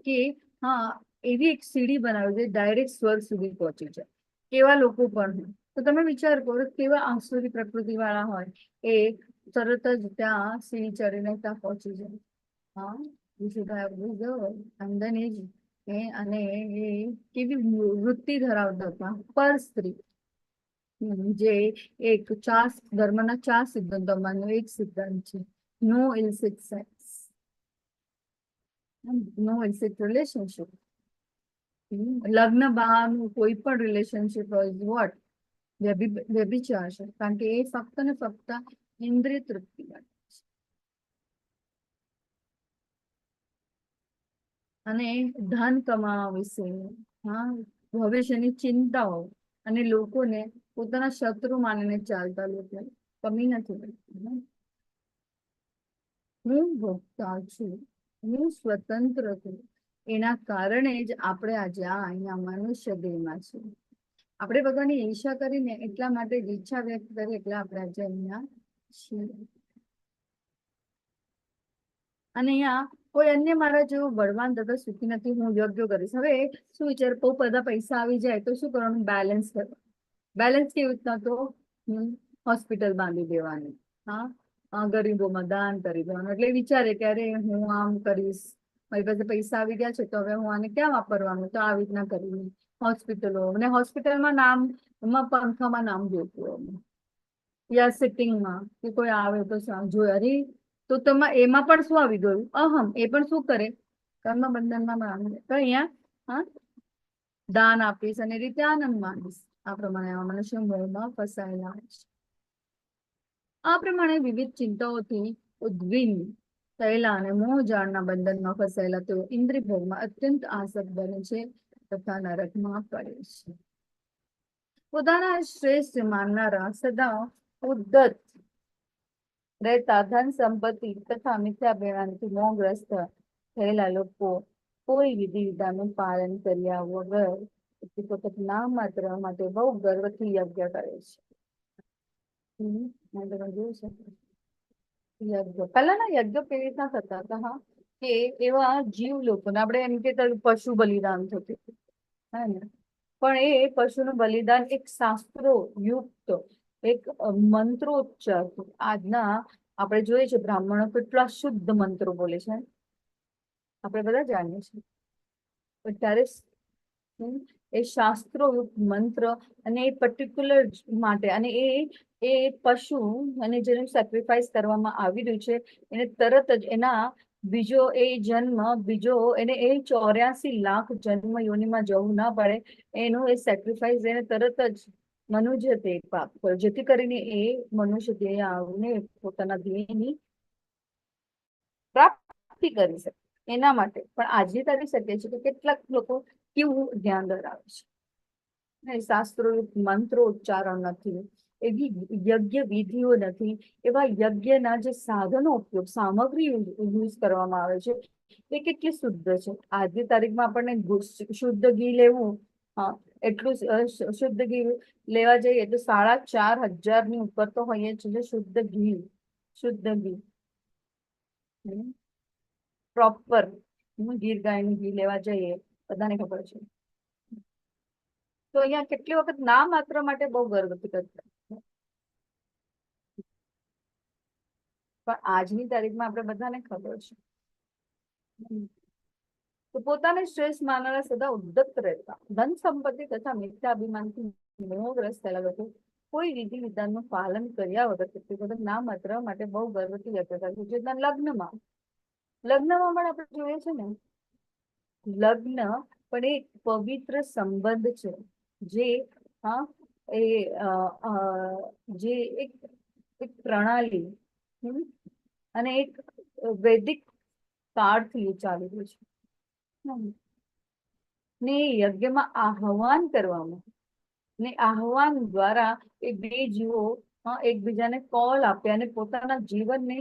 [SPEAKER 1] કે હા, એવી એક સીડી બનાવી દે ડાયરેક્ટ સ્વર્ગ સુધી પહોંચી જાય. કેવા લોકો પણ હોય તો તમે વિચાર કરો, કેવા આસુરી પ્રકૃતિ વાળા હોય, એ તરત જ ત્યાં સીડી ચડીને ત્યાં પહોંચી જાય. હા, અને એ કેવી વૃત્તિ ધરાવતા હતા, પર સ્ત્રી. જે એક ધર્મના 4 સિદ્ધાંતોમાંનો એક સિદ્ધાંત છે, no illicit sex. No it relationship. લગ્ન બહારનું કોઈ પણ રિલેશનશિપ વોટ વ્યભિચાર છે, કારણ કે એ ફક્ત ને ફક્ત ઇન્દ્રિય તૃપ્તિ માટે છે. અને ધન કમાવા વિશે, હા, ભવિષ્યની ચિંતાઓ અને લોકોને પોતાના શત્રુ માનીને ચાલતા લોકો કમી નથી પડતી, હા. હું ભોગતા છું, હું સ્વતંત્ર છું, એના કારણે જ આપણે આજે અહીંયા મનુષ્ય દેહમાં છીએ. આપણે બધાની ઈચ્છા કરીને એટલા માટે ઈચ્છા વ્યક્ત કરી એટલે આપણે આજે અહીંયા છીએ. અને અહીંયા કોઈ અન્ય મારા જેવું બળવાન તથા સુખી નથી, હું યોગ્ય કરીશ. હવે શું વિચાર, બહુ બધા પૈસા આવી જાય તો શું કરવાનું? બેલેન્સ કરવાનું. બેલેન્સ કેવી રીતના? તો હોસ્પિટલ બાંધી દેવાની, હા, ગરીબોમાં દાન કરી દેવાનું. એટલે વિચારે કે અરે હું આમ કરીશ, મારી પાસે પૈસા આવી ગયા છે તો હવે હું આને ક્યાં વાપરવાનું, તો આવી રીતના કરીને હોસ્પિટલો, અને હોસ્પિટલમાં નામ એમાં પંખામાં નામ જોતું યા સિટિંગમાં કે કોઈ આવે તો જોઈ, અરે તો તમારે એમાં પણ શું આવી ગયું? અહમ. એ પણ શું કરે? કર્મ બંધનમાં બાંધે. તો અહીંયા, હા, દાન આપીશ અને રીતે આનંદ માનીશ. આ પ્રમાણે મનુષ્ય મોહમાં ફસાયેલા છે. આ પ્રમાણે વિવિધ ચિંતાઓથી ઉદ્વિગ્ન થયેલા અને મોહ જાળના બંધનમાં ફસાયેલા તેઓ ઇન્દ્રિય ભોગમાં અત્યંત આસક્ત બને છે તથા નરકમાં પડે છે. પોતાના શ્રેષ્ઠ માનનારા સદા ઉદ્ધત રહેતા ધન સંપત્તિ તથા મિથ્યાભિમાનથી મોહગ્રસ્ત થયેલા લોકો કોઈ વિધિ વિધાનનું પાલન કર્યા વગર પોતાના નામ માત્ર માટે બહુ ગર્વથી યજ્ઞ કરે છે. પહેલાના યજ્ઞ કેવી રીતના થતા હતા? હા, કે એવા જીવ લોકોને આપણે એમ કે પશુ બલિદાન થતું હતું, હે ને? પણ એ પશુનું બલિદાન એક શાસ્ત્રો યુક્ત, એક મંત્રોચ્ચાર. આજના આપણે જોઈએ છે બ્રાહ્મણો કેટલા શુદ્ધ મંત્રો બોલે છે, આપણે બધા જાણીએ છીએ. ત્યારે એ શાસ્ત્રો મંત્ર, અને એ પર્ટિક્યુલર માટે, અને એ પશુ અને જેનું સેક્રિફાઈસ કરવામાં આવી રહ્યું છે એને તરત જ એના બીજો એ જન્મ બીજો એને એ 84 લાખ જન્મ યોનિમાં જવું ના પડે, એનું એ સેક્રિફાઈસ એને તરત જ મનુષ્ય દેહ પાપ કરે, જેથી કરીને એ મનુષ્ય દેહ આવીને પોતાના ધ્યેયની પ્રાપ્તિ કરી શકે. એના માટે પણ આજે તારી શકે છે કે કેટલાક લોકો કેવું ધ્યાન ધરાવે છે, શાસ્ત્રો મંત્રો ઉચ્ચારણ નથી, એવી યજ્ઞ વિધિઓ નથી, એવા યજ્ઞના જે સાધનો ઉપયોગ સામગ્રી યુઝ કરવામાં આવે છે એ કેટલી શુદ્ધ છે. આજની તારીખમાં આપણને શુદ્ધ ઘી લેવું, હા, એટલું શુદ્ધ ઘી લેવા જઈએ તો 4,500 ની ઉપર તો હોય જ છે. શુદ્ધ ઘી, શુદ્ધ ઘી પ્રોપર ગીર ગાયનું ઘી લેવા જઈએ, બધાને ખબર છે. તો અહીંયા કેટલી વખત ના માત્ર માટે બહુ ગર્વથી કરતા, પણ આજની તારીખમાં આપણે બધાને ખબર છે. તો પોતાને શ્રેષ્ઠ માનનારા સદા ઉદ્ધત રહેતા ધન સંપત્તિ તથા મિથ્યાભિમાનથી મોહગ્રસ્ત થયેલા લોકો કોઈ વિધિ વિધાનનું પાલન કર્યા વગર કેટલી વખત ના માત્ર માટે બહુ ગર્વથી વ્યક્ત કરે છે. જેટલા લગ્નમાં પણ આપણે જોઈએ છે ને, લગ્ન પણ એક પવિત્ર સંબંધ છે, જે હા એ જે એક પ્રણાલી અને એક વૈદિક કાળથી ચાલી રહ્યું છે. ને યજ્ઞમાં આહવાન કરવામાં, ને આહવાન દ્વારા એ બે જીવો એકબીજાને કોલ આપે અને પોતાના જીવનને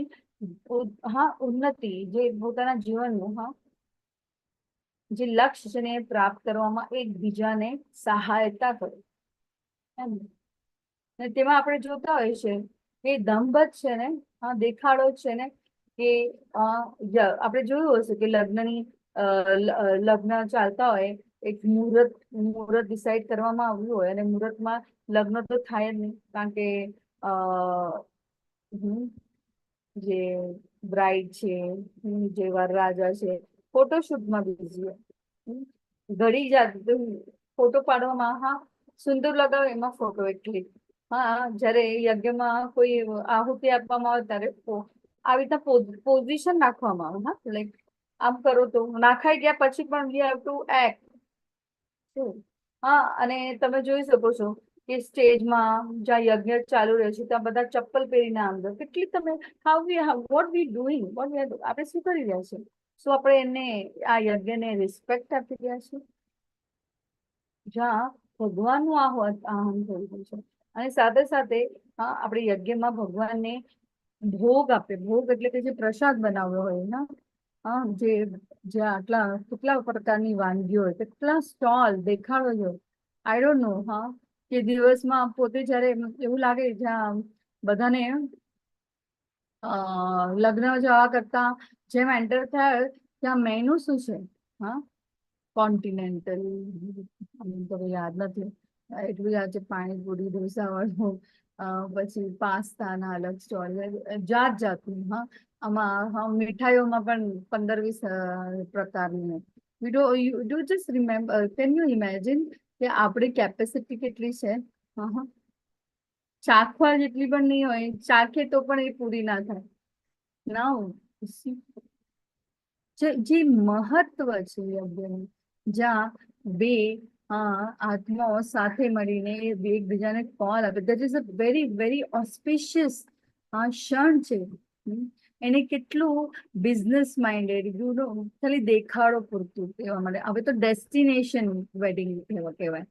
[SPEAKER 1] ઉન્નતિ, જે પોતાના જીવનનું જે લક્ષ્ય છે ને પ્રાપ્ત કરવામાં એકબીજાને સહાયતા કરે. તેમાં આપણે જોતા હોય છે કે દંભ જ છે ને, દેખાડો છે ને, કે આપણે જોયું હશે કે લગ્ન ચાલતા હોય, એક મુહૂર્ત ડિસાઈડ કરવામાં આવ્યું હોય અને મુહૂર્તમાં લગ્ન તો થાય જ નહીં, કારણ કે જે બ્રાઇડ છે, જે વરરાજા છે, ફોટોશૂટમાં બીજી હોય, ઘડી જાત ફોટો પાડવામાં, સુંદર લગાવે એમાં ફોટો એટલી, જયારે યજ્ઞમાં કોઈ આહુતિ આપવામાં આવે ત્યારે આવી રીતના પોઝિશન રાખવામાં આવે, લાઈક આમ કરો તો નાખાઈ ગયા પછી પણ વી હેવ ટુ એક્ટ. હા, અને તમે જોઈ શકો છો કે સ્ટેજમાં જ્યાં યજ્ઞ ચાલુ રહે છે ત્યાં બધા ચપ્પલ પહેરીને અંદર કેટલી તમે વોટ વી ડુઈંગ આપણે શું કરી રહ્યા છે? શું આપણે એને આ યજ્ઞને રિસ્પેક્ટ આપી રહ્યા છે? જ્યાં ભગવાનનું આહવાન થઈ રહ્યું છે અને સાથે સાથે આપણે યજ્ઞમાં ભગવાનને ભોગ આપે. ભોગ એટલે કે જે પ્રસાદ બનાવ્યો હોય ને, જે જ્યાં આટલા કેટલા પ્રકારની વાનગીઓ હોય, કેટલા સ્ટોલ દેખાડો હોય, આઈ ડોન્ટ નો. કે દિવસમાં પોતે જયારે એવું લાગે જ્યાં બધાને લગ્ન જવા કરતા જેમ એન્ટર થાય ત્યાં મેનુ શું છે? કોન્ટિનેન્ટલ, તો યાદ નથી એટલું યાદ છે, પાણીપુરી, ઢોસા વાળું, પછી પાસ્તાના અલગ સ્ટોલ, જાત જાતનું. આમાં મીઠાઈઓમાં પણ 15-20 પ્રકારની. You do just remember, can you imagine કે આપણી કેપેસિટી કેટલી છે? ચાખવા જેટલી પણ નહીં હોય, ચાખે તો પણ એ પૂરી ના થાય. ના, જે મહત્વ છે યજ્ઞનું, જ્યાં બે આત્માઓ સાથે મળીને એકબીજાને કોલ આપે, that is a very very auspicious ક્ષણ છે. એને કેટલું બિઝનેસ માઇન્ડેડ, ખાલી દેખાડો પૂરતું કહેવા માટે. હવે તો ડેસ્ટિનેશન વેડિંગ કહેવાય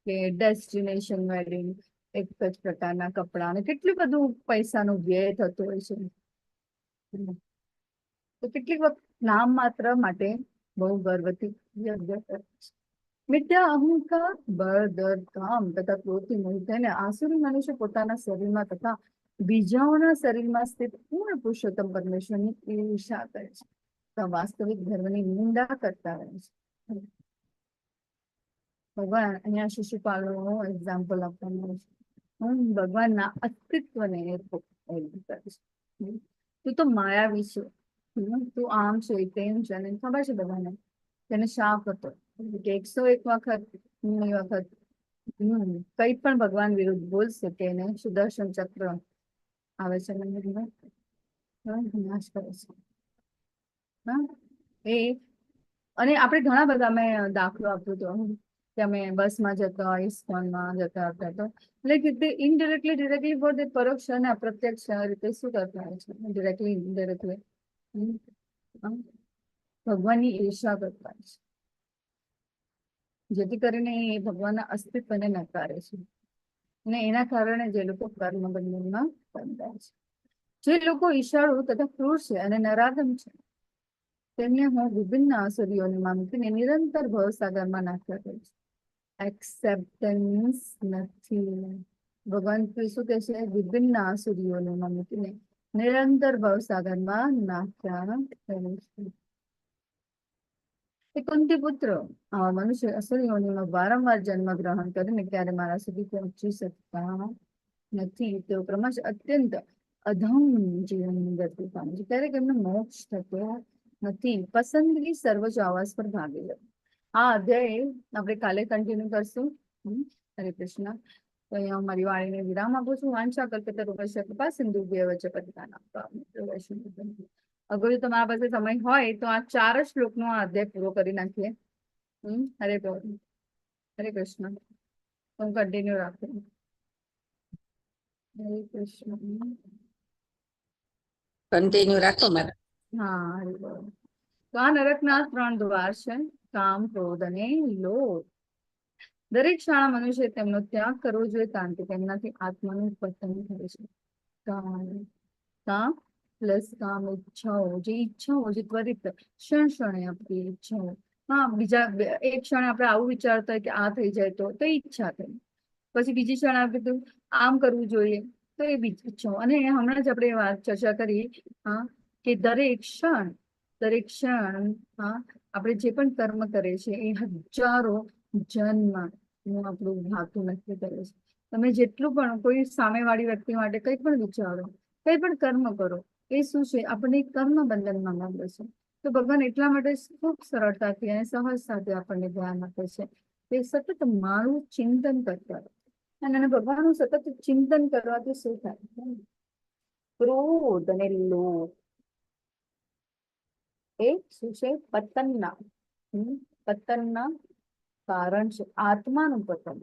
[SPEAKER 1] કે ડેસ્ટિનેશન વેડિંગ, એક જ પ્રકારના કપડા અને કેટલું બધું પૈસાનો વ્યય થતો હોય છે. તો કેટલીક વખત નામ માત્ર માટે બહુ ગર્વથી યજ્ઞ કરે છે. મિથ્યા અહંકાર, બળ, દર, કામ તથા ક્રોધથી મોહિત થઈને આસુરી મનુષ્ય પોતાના શરીરમાં તથા બીજાઓના શરીરમાં સ્થિત પૂર્ણ પુરુષોત્તમ પરમેશ્વરની ઈર્ષા કરે છે. તો વાસ્તવિક ધર્મની નિંદા કરતા રહે છે. ભગવાન અહીંયા શિશુપાલનું એક્ઝામ્પલ આપવાનું છે. ભગવાનના અસ્તિત્વને કરે છે. તું તો માયાવી છે, તું આમ છે, તેમ છે, અને ખબર છે બધાને. તેને શાપ હતો કે 101 વખત કઈ પણ ભગવાન વિરુદ્ધ બોલશે કે એને સુદર્શન ચક્ર આવે છે વિનાશ કરે છે. એ અને આપણે ઘણા બધા મેં દાખલો આપ્યો હતો કે અમે બસમાં જતા, ઇસ્કોનમાં જતા હતા, તો એટલે ઇનડિરેક્ટલી ડિરેક્ટલી બોલते, પરોક્ષ અને અપ્રત્યક્ષ રીતે શું કરતા હોય છે? ડિરેક્ટલી ઇનડિરેક્ટલી ભગવાનની ઈર્ષા કરતા છે, જેથી કરીને એ ભગવાનના અસ્તિત્વને નકારે છે. અને એના કારણે જે લોકો કર્મ બંધનમાં બંધાય છે. જે લોકો ઈશાળુ તથા ક્રૂર છે અને નરાધમ છે, તેમને હું વિભિન્ન આસુરીઓમાં મૂકીને નિરંતર ભવસાગરમાં નાખ્યા કરું છું. એક્સેપ્ટન્સ નથી. ભગવાન શું કે છે? વિભિન્ન આસુરીઓમાં મૂકીને નિરંતર ભવસાગરમાં નાખ્યા કરું છું. કુંતી પુત્ર, મનુષ્ય અસુરીઓમાં વારંવાર જન્મ ગ્રહણ કરીને ક્યારે મારા સુધી પહોંચી શકતા નથી. તેઓ ક્રમશ અત્યંત અધમ જીવન ગતિ પામે છે, ક્યારેક એમનો મોક્ષ થતો નથી. પસંદગી સર્વોચ્ચ આવાસ પર ભાગી લો. આ અધ્યાય આપણે કાલે કન્ટિન્યુ કરશું. હરે કૃષ્ણ. તો અહીંયા મારી વાણીને વિરામ આપું છું. વાંચા કલ્પતરુપસ્ય કૃપા સિંધુ વચ્ચે પતિતાનાં અગર તમારા પાસે સમય હોય તો આ 4 શ્લોકનો આ અધ્યાય પૂરો કરી નાખીએ. હરે કૃષ્ણ. હું કન્ટિન્યુ રાખું. હરે કૃષ્ણ.
[SPEAKER 3] કન્ટિન્યુ રાખો મારા.
[SPEAKER 1] હા, હરે બોલ. તો આ નરકના 3 દ્વાર છે: કામ, ક્રોધ અને લોભ. દરેક શાળા મનુષ્ય તેમનો ત્યાગ કરવો જોઈએ, કારણ કે તેમનાથી આત્માનું પતન થાય છે. કામ પ્લસ કામ, ઈચ્છાઓ, જે ઈચ્છાઓ, જે ત્વરિત ક્ષણે આપણી ઈચ્છાઓ. બીજા એક ક્ષણે આપણે આવું વિચારતા હોય કે આ થઈ જાય તો ઈચ્છા થઈ. પછી બીજી ક્ષણ આપણે આમ કરવું જોઈએ તો એ બીજી ઈચ્છાઓ. અને હમણાં જ આપણે વાત ચર્ચા કરી કે દરેક ક્ષણ આપણે જે પણ કર્મ કરે છે એ હજારો જન્મ આપણું ભાતું નક્કી કરે છે. તમે જેટલું પણ કોઈ સામેવાળી વ્યક્તિ માટે કંઈ પણ વિચારો, કંઈ પણ કર્મ કરો, એ શું છે? આપણને કર્મ બંધનમાં લાગે છે. તો ભગવાન એટલા માટે ખૂબ સરળતાથી અને સહજતાથી આપણને ધ્યાન આપે છે કે સતત મારું ચિંતન કરતા રહો. અને ભગવાનનું સતત ચિંતન કરવાથી શું થાય? ક્રોધ અને લોભ એ શું છે? પતનના પતનના કારણ છે, આત્માનું પતન.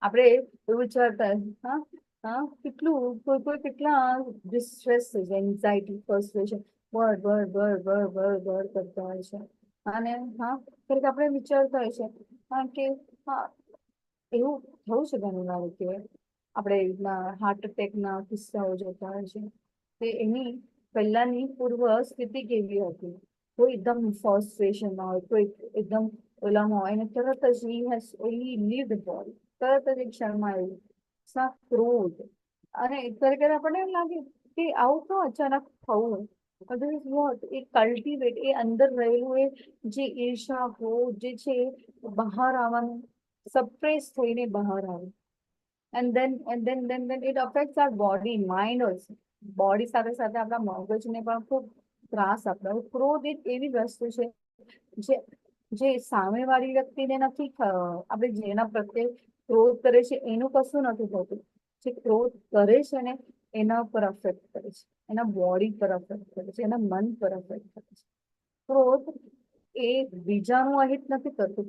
[SPEAKER 1] આપણે એવું વિચારતા, હા હા, કોઈ કેટલા ડિસ્ટ્રેસ થઈ જાય, એન્ઝાયટી, ફ્રસ્ટ્રેશન, બળ કરતા હોય છે. અને હા, ક્યારેક આપણે વિચારતા હોય છે હા કે હા, એવું થયું છે ઘણી વાર કે આપણે હાર્ટ એટેકના કિસ્સાઓ જોતા હોય છે, કે એની પહેલાની પૂર્વ સ્થિતિ કેવી હતી. કોઈ એકદમ ફ્રસ્ટ્રેશનમાં હોય, કોઈ એકદમ ઓલામાં હોય, અને તરત જ he lived બોડી, તરત જ એક ક્ષણમાં આવ્યું ક્રોધ. અને ક્યારે આપણને એમ લાગે કે આવું તો અચાનક થવું. એ કલ્ટિવેટ, એ અંદર રહેલું એ જે ઈર્ષા, ક્રોધ જે છે બહાર આવવાનું, સપ્રેસ થઈને બહાર આવે. And then it affects our body, mind also. Body સાથે સાથે આપણા મગજને પણ ખૂબ ત્રાસ આપે. ક્રોધ એક એવી વસ્તુ છે જે જે સામેવાળી વ્યક્તિને નથી, આપણે જેના પ્રત્યે ક્રોધ કરે છે એનું કશું નથી થતું. જે ક્રોધ કરે છે ને એના ઉપર અફેક્ટ કરે છે, એના બોડી પર અફેક્ટ કરે છે, એના મન પર અફેક્ટ કરે છે. ક્રોધ એ બીજાનું અહિત નથી કરતું,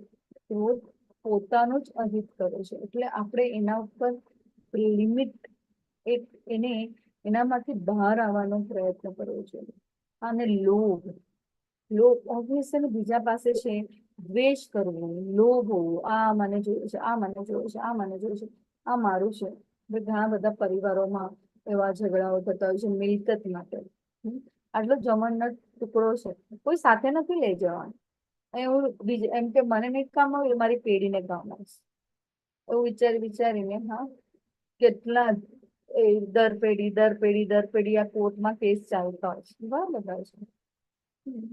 [SPEAKER 1] ક્રોધ પોતાનું જ અહિત કરે છે. એટલે આપણે એના ઉપર લિમિટ, એને એનામાંથી બહાર આવવાનો પ્રયત્ન કરવો જોઈએ. અને લોભ, ઓબ્વિયસલી બીજા પાસે છે. દ્વેષ કરવો, લોભ હોવો, આ મને જોયું છે, આ મને જોયું છે, આ મને જોયું છે, આ મારું છે. ઘણા બધા પરિવારોમાં એવા ઝઘડાઓ થતા હોય છે મિલકત માટે. આટલો જમણનો ટુકડો છે, કોઈ સાથે નથી લઈ જવાનું. એવું એમ કે મને નહીં કામ આવે, મારી પેઢીને કામ આવશે, એવું વિચારીને હા કેટલા દર પેઢી આ કોર્ટમાં કેસ ચાલતા હોય છે. બરાબર છે,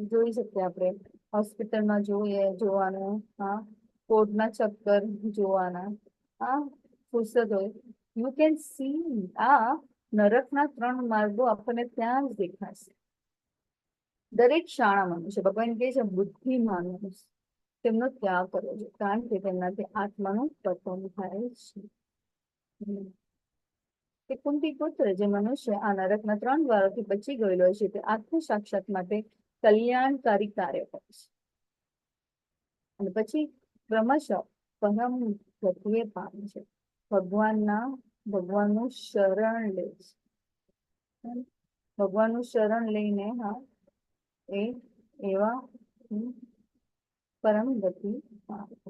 [SPEAKER 1] જોઈ શકીએ આપણે હોસ્પિટલમાં જોવાનું, હા કોર્ટના ચક્કર જોવાના, હા ફુરસદ હોય. યુ કેન સી આ નરકના 3 માર્ગો આપણને ત્યાં જ દેખાશે. દરેક શાળા મનુષ્ય, ભગવાન કહે છે બુદ્ધિમાન મનુષ્ય તેમનો ત્યાગ કરવો જોઈએ, કારણ કે તેમનાથી આત્માનું પતન થાય છે. તે કુંતી પુત્ર જે મનુષ્ય આ નરકના 3 દ્વારોથી બચી ગયેલો છે, તે આત્મ સાક્ષાત માટે કલ્યાણકારી કાર્ય કરે છે. અને પછી ક્રમશઃ પરમ ગતિએ પામે છે. ભગવાનનું શરણ લે છે. ભગવાનનું શરણ લઈને હા એ એવા પરમ ગતિ પામે છે.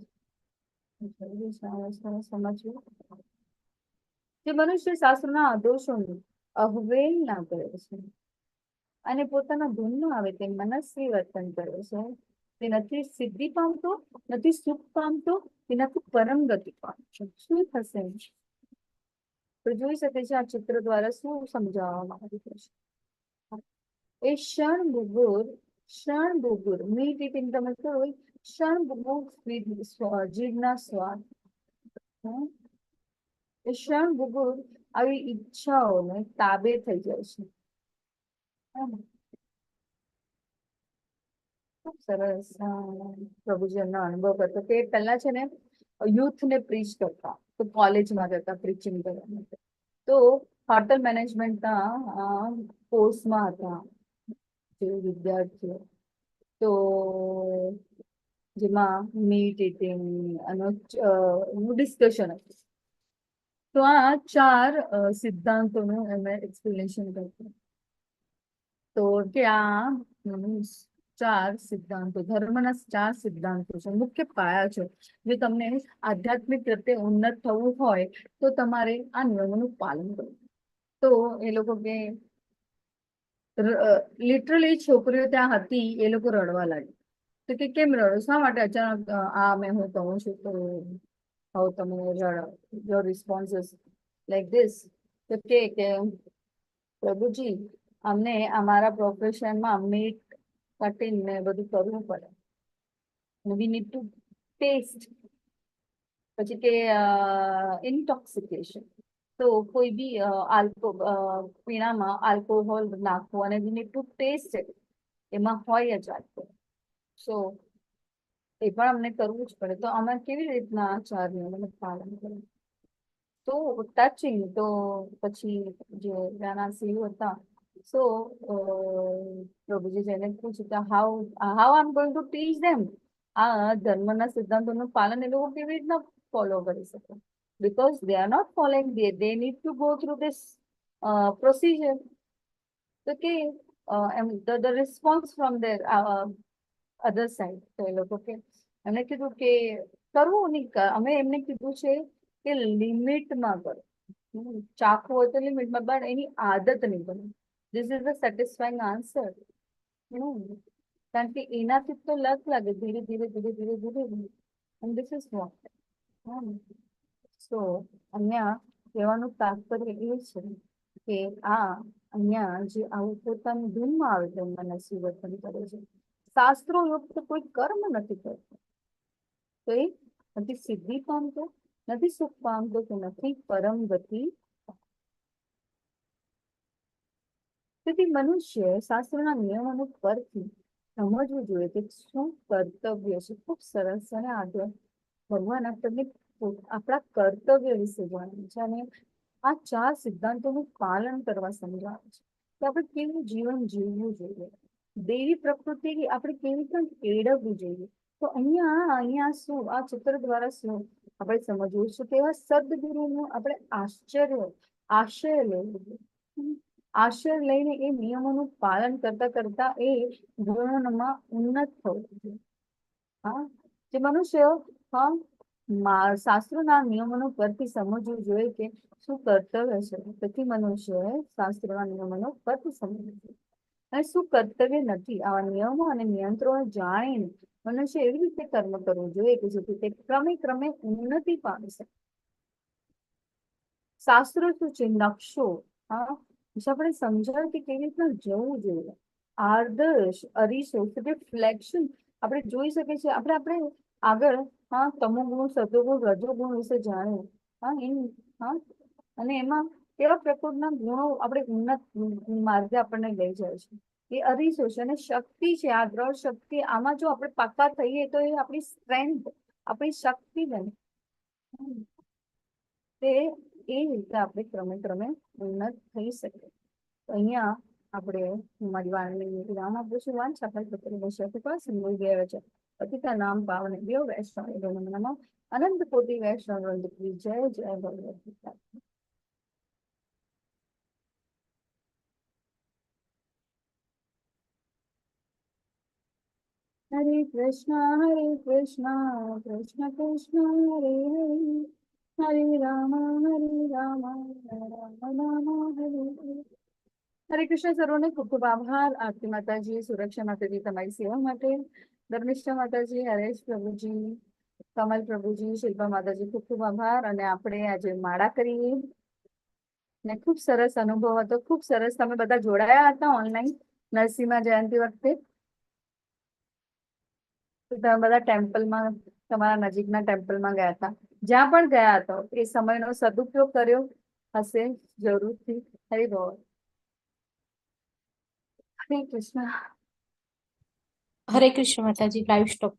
[SPEAKER 1] સમજવું, જે મનુષ્ય શાસ્ત્રના આદર્શોની અવહેલના કરે છે અને પોતાના ધૂનમાં આવે તે મનસ્વી વર્તન કરે છે, તે નથી સિદ્ધિ પામતો, નથી સુખ પામતો, તેનાથી પરમ ગતિ પામશે. શું થશે? તો જોઈ શકે છે આ ચિત્ર દ્વારા શું સમજાવવામાં આવ્યું છે. એ ક્ષણ બુબુર મીટ ઇટિંગ, તમે કહો ક્ષણ બુબુર જીવના સ્વાદ. એ ક્ષણ બુબુર આવી ઈચ્છાઓને તાબે થઈ જાય છે. ખૂબ સરસ પ્રભુજી એમનો અનુભવ કરતો કે પહેલા છે ને યુથ ને પ્રીચ કરતા, તો કોલેજમાં જતા પ્રીચિંગ કરવા માટે. તો હોટેલ મેનેજમેન્ટના કોર્સમાં હતા જે વિદ્યાર્થીઓ, તો જેમાં મીટ ઇટિંગ અને ડિસ્કશન હતું. તો આ 4 સિદ્ધાંતોનું એમણે એક્સપ્લેનેશન કર્યું. તો કે આ 4 સિદ્ધાંતો, ધર્મના 4 સિદ્ધાંતો છે, મુખ્ય પાયા છે. જો તમને આધ્યાત્મિક રીતે ઉન્નત થવું હોય તો તમારે આ નિયમોનું પાલન કરવું. તો એ લોકો કે લિટરલી છોકરીઓ ત્યાં હતી, એ લોકો રડવા લાગી. તો કે કેમ રડો, શા માટે અચાનક આ મેં હું કહું છું તો હવે તમે રડો, your response is like this. તો કે પ્રભુજી અમને અમારા પ્રોફેશનમાં મીટ કટિંગ ને બધું કરવું પડે, વી નીડ ટુ ટેસ્ટ. પછી કે ઇન્ટોક્સિકેશન, તો કોઈ બી પીણામાં આલ્કોહોલ નાખવું અને we need to taste it, એમાં હોય જ આલ્કોહોલ. સો એ પણ અમને કરવું જ પડે. તો અમે કેવી રીતના આ 4 નિયમોનું પાલન કરવું? તો ટચિંગ, તો પછી જે ત્યાંના સીઓ હતા So, પ્રભુજી જઈને પૂછ્યું how I'm going to teach them? આ ધર્મના સિદ્ધાંતોનું પાલન એ લોકો કેવી રીતના ફોલો કરી શકે? Because they are not following, they need to go through this procedure. તો કે the response from their other side, તો એ લોકો કે એમને કીધું કે કરવું નહીં, અમે એમને કીધું છે કે લિમિટમાં કરો. ચાખવું હોય તો લિમિટમાં, પણ એની આદત નહીં બને. This is the satisfying answer. કારણ કે એનાથી તો લત લાગે ધીરે ધીરે ધીરે ધીરે ધીરે, and this is what. So અહીંયા કહેવાનું તાત્પર્ય એ છે કે અહીંયા જે આવું પોતાની ધૂનમાં આવે ધર્મના નસીવર્તન કરે છે, શાસ્ત્રો યુક્ત કોઈ કર્મ નથી કરતો, તો એ નથી સિદ્ધિ પામતો, નથી સુખ પામતો, કે નથી પરમ ગતિ. તેથી મનુષ્ય શાસ્ત્રના નિયમોનું પરથી સમજવું જોઈએ કે શું કર્તવ્ય છે. ખૂબ સરસ અને આગળ ભગવાન આપણને આપણા કર્તવ્ય વિશે જણાવે છે, અને આ 4 સિદ્ધાંતોનું પાલન કરવા સમજાવે છે કે આપણે કેવું જીવન જીવવું જોઈએ, દેવી પ્રકૃતિ આપણે કેવી રીતે કેળવવી જોઈએ. તો અહીંયા શું આ ચિત્ર દ્વારા શું આપણે સમજવું છે કે એવા સદગુરુનું આપણે આશ્રય લેવું, આશ્રય લઈને એ નિયમોનું પાલન કરતા કરતા એ ગુણોમાં ઉન્નત થવું જોઈએ. જે મનુષ્ય શાસ્ત્રોના નિયમોનું પરથી સમજવું જોઈએ કે શું કર્તવ્ય છે. તેથી મનુષ્યએ શાસ્ત્રોના નિયમોનો પરથી સમજવું જોઈએ અને શું કર્તવ્ય નથી. આવા નિયમો અને નિયંત્રણો જાણીને મનુષ્ય એવી રીતે કર્મ કરવું જોઈએ કે જેથી તે ક્રમે ક્રમે ઉન્નતિ પામી શકે. શાસ્ત્રો શું છે? નકશો. આપણે સમજાવે કે કેવી રીતના જવું જોઈએ. આદર્શ, અરીસો, રિફ્લેક્શન આપણે જોઈ શકીએ છીએ. આપણે આગળ તમોગુણ, સતોગુણ, રજોગુણ વિશે જાણ્યું. અને એમાં કેવા પ્રકારના ગુણો આપણે ઉન્નત માર્ગે આપણને લઈ જાય છે. એ અરીસો છે અને શક્તિ છે. આ દ્રઢ શક્તિ, આમાં જો આપણે પાકા થઈએ તો એ આપણી સ્ટ્રેન્થ, આપણી શક્તિ બને. તે એ રીતે આપણે ક્રમે ક્રમે ઉન્નત થઈ શકે. અહીંયા આપણે મારી વાણી વિરામ આપું છું. વાંચ આપણે સિંધુ ગયા છે પતિતા નામ પાવન દેવ વૈષ્ણવ નમઃ. અનંત કોટી વૈષ્ણવ વૃંદ કી જય જય ભગવદ ગીતા. હરે કૃષ્ણ કૃષ્ણ કૃષ્ણ હરે હરે રામ રામ રામ હરે. હરે કૃષ્ણ. સર્વને ખૂબ ખૂબ આભાર. આરતી માતાજી, સુરક્ષા માતાજી, તમારી સેવા માટે, ધર્મિષ્ઠા માતાજી, હરેશ પ્રભુજી, કમલ પ્રભુજી, શિલ્પા માતાજી, ખૂબ ખૂબ આભાર. અને આપણે આજે માળા કરીએ ને ખૂબ સરસ અનુભવ હતો. ખૂબ સરસ તમે બધા જોડાયા હતા ઓનલાઈન નરસિંહ જયંતિ વખતે. તમે બધા ટેમ્પલમાં, તમારા નજીકના ટેમ્પલમાં ગયા હતા, જ્યાં પણ ગયા હતા એ સમયનો સદુપયોગ કર્યો હશે જરૂરથી. હરે બોલ. હરે કૃષ્ણ.
[SPEAKER 2] હરે કૃષ્ણ માતાજી. Live stop.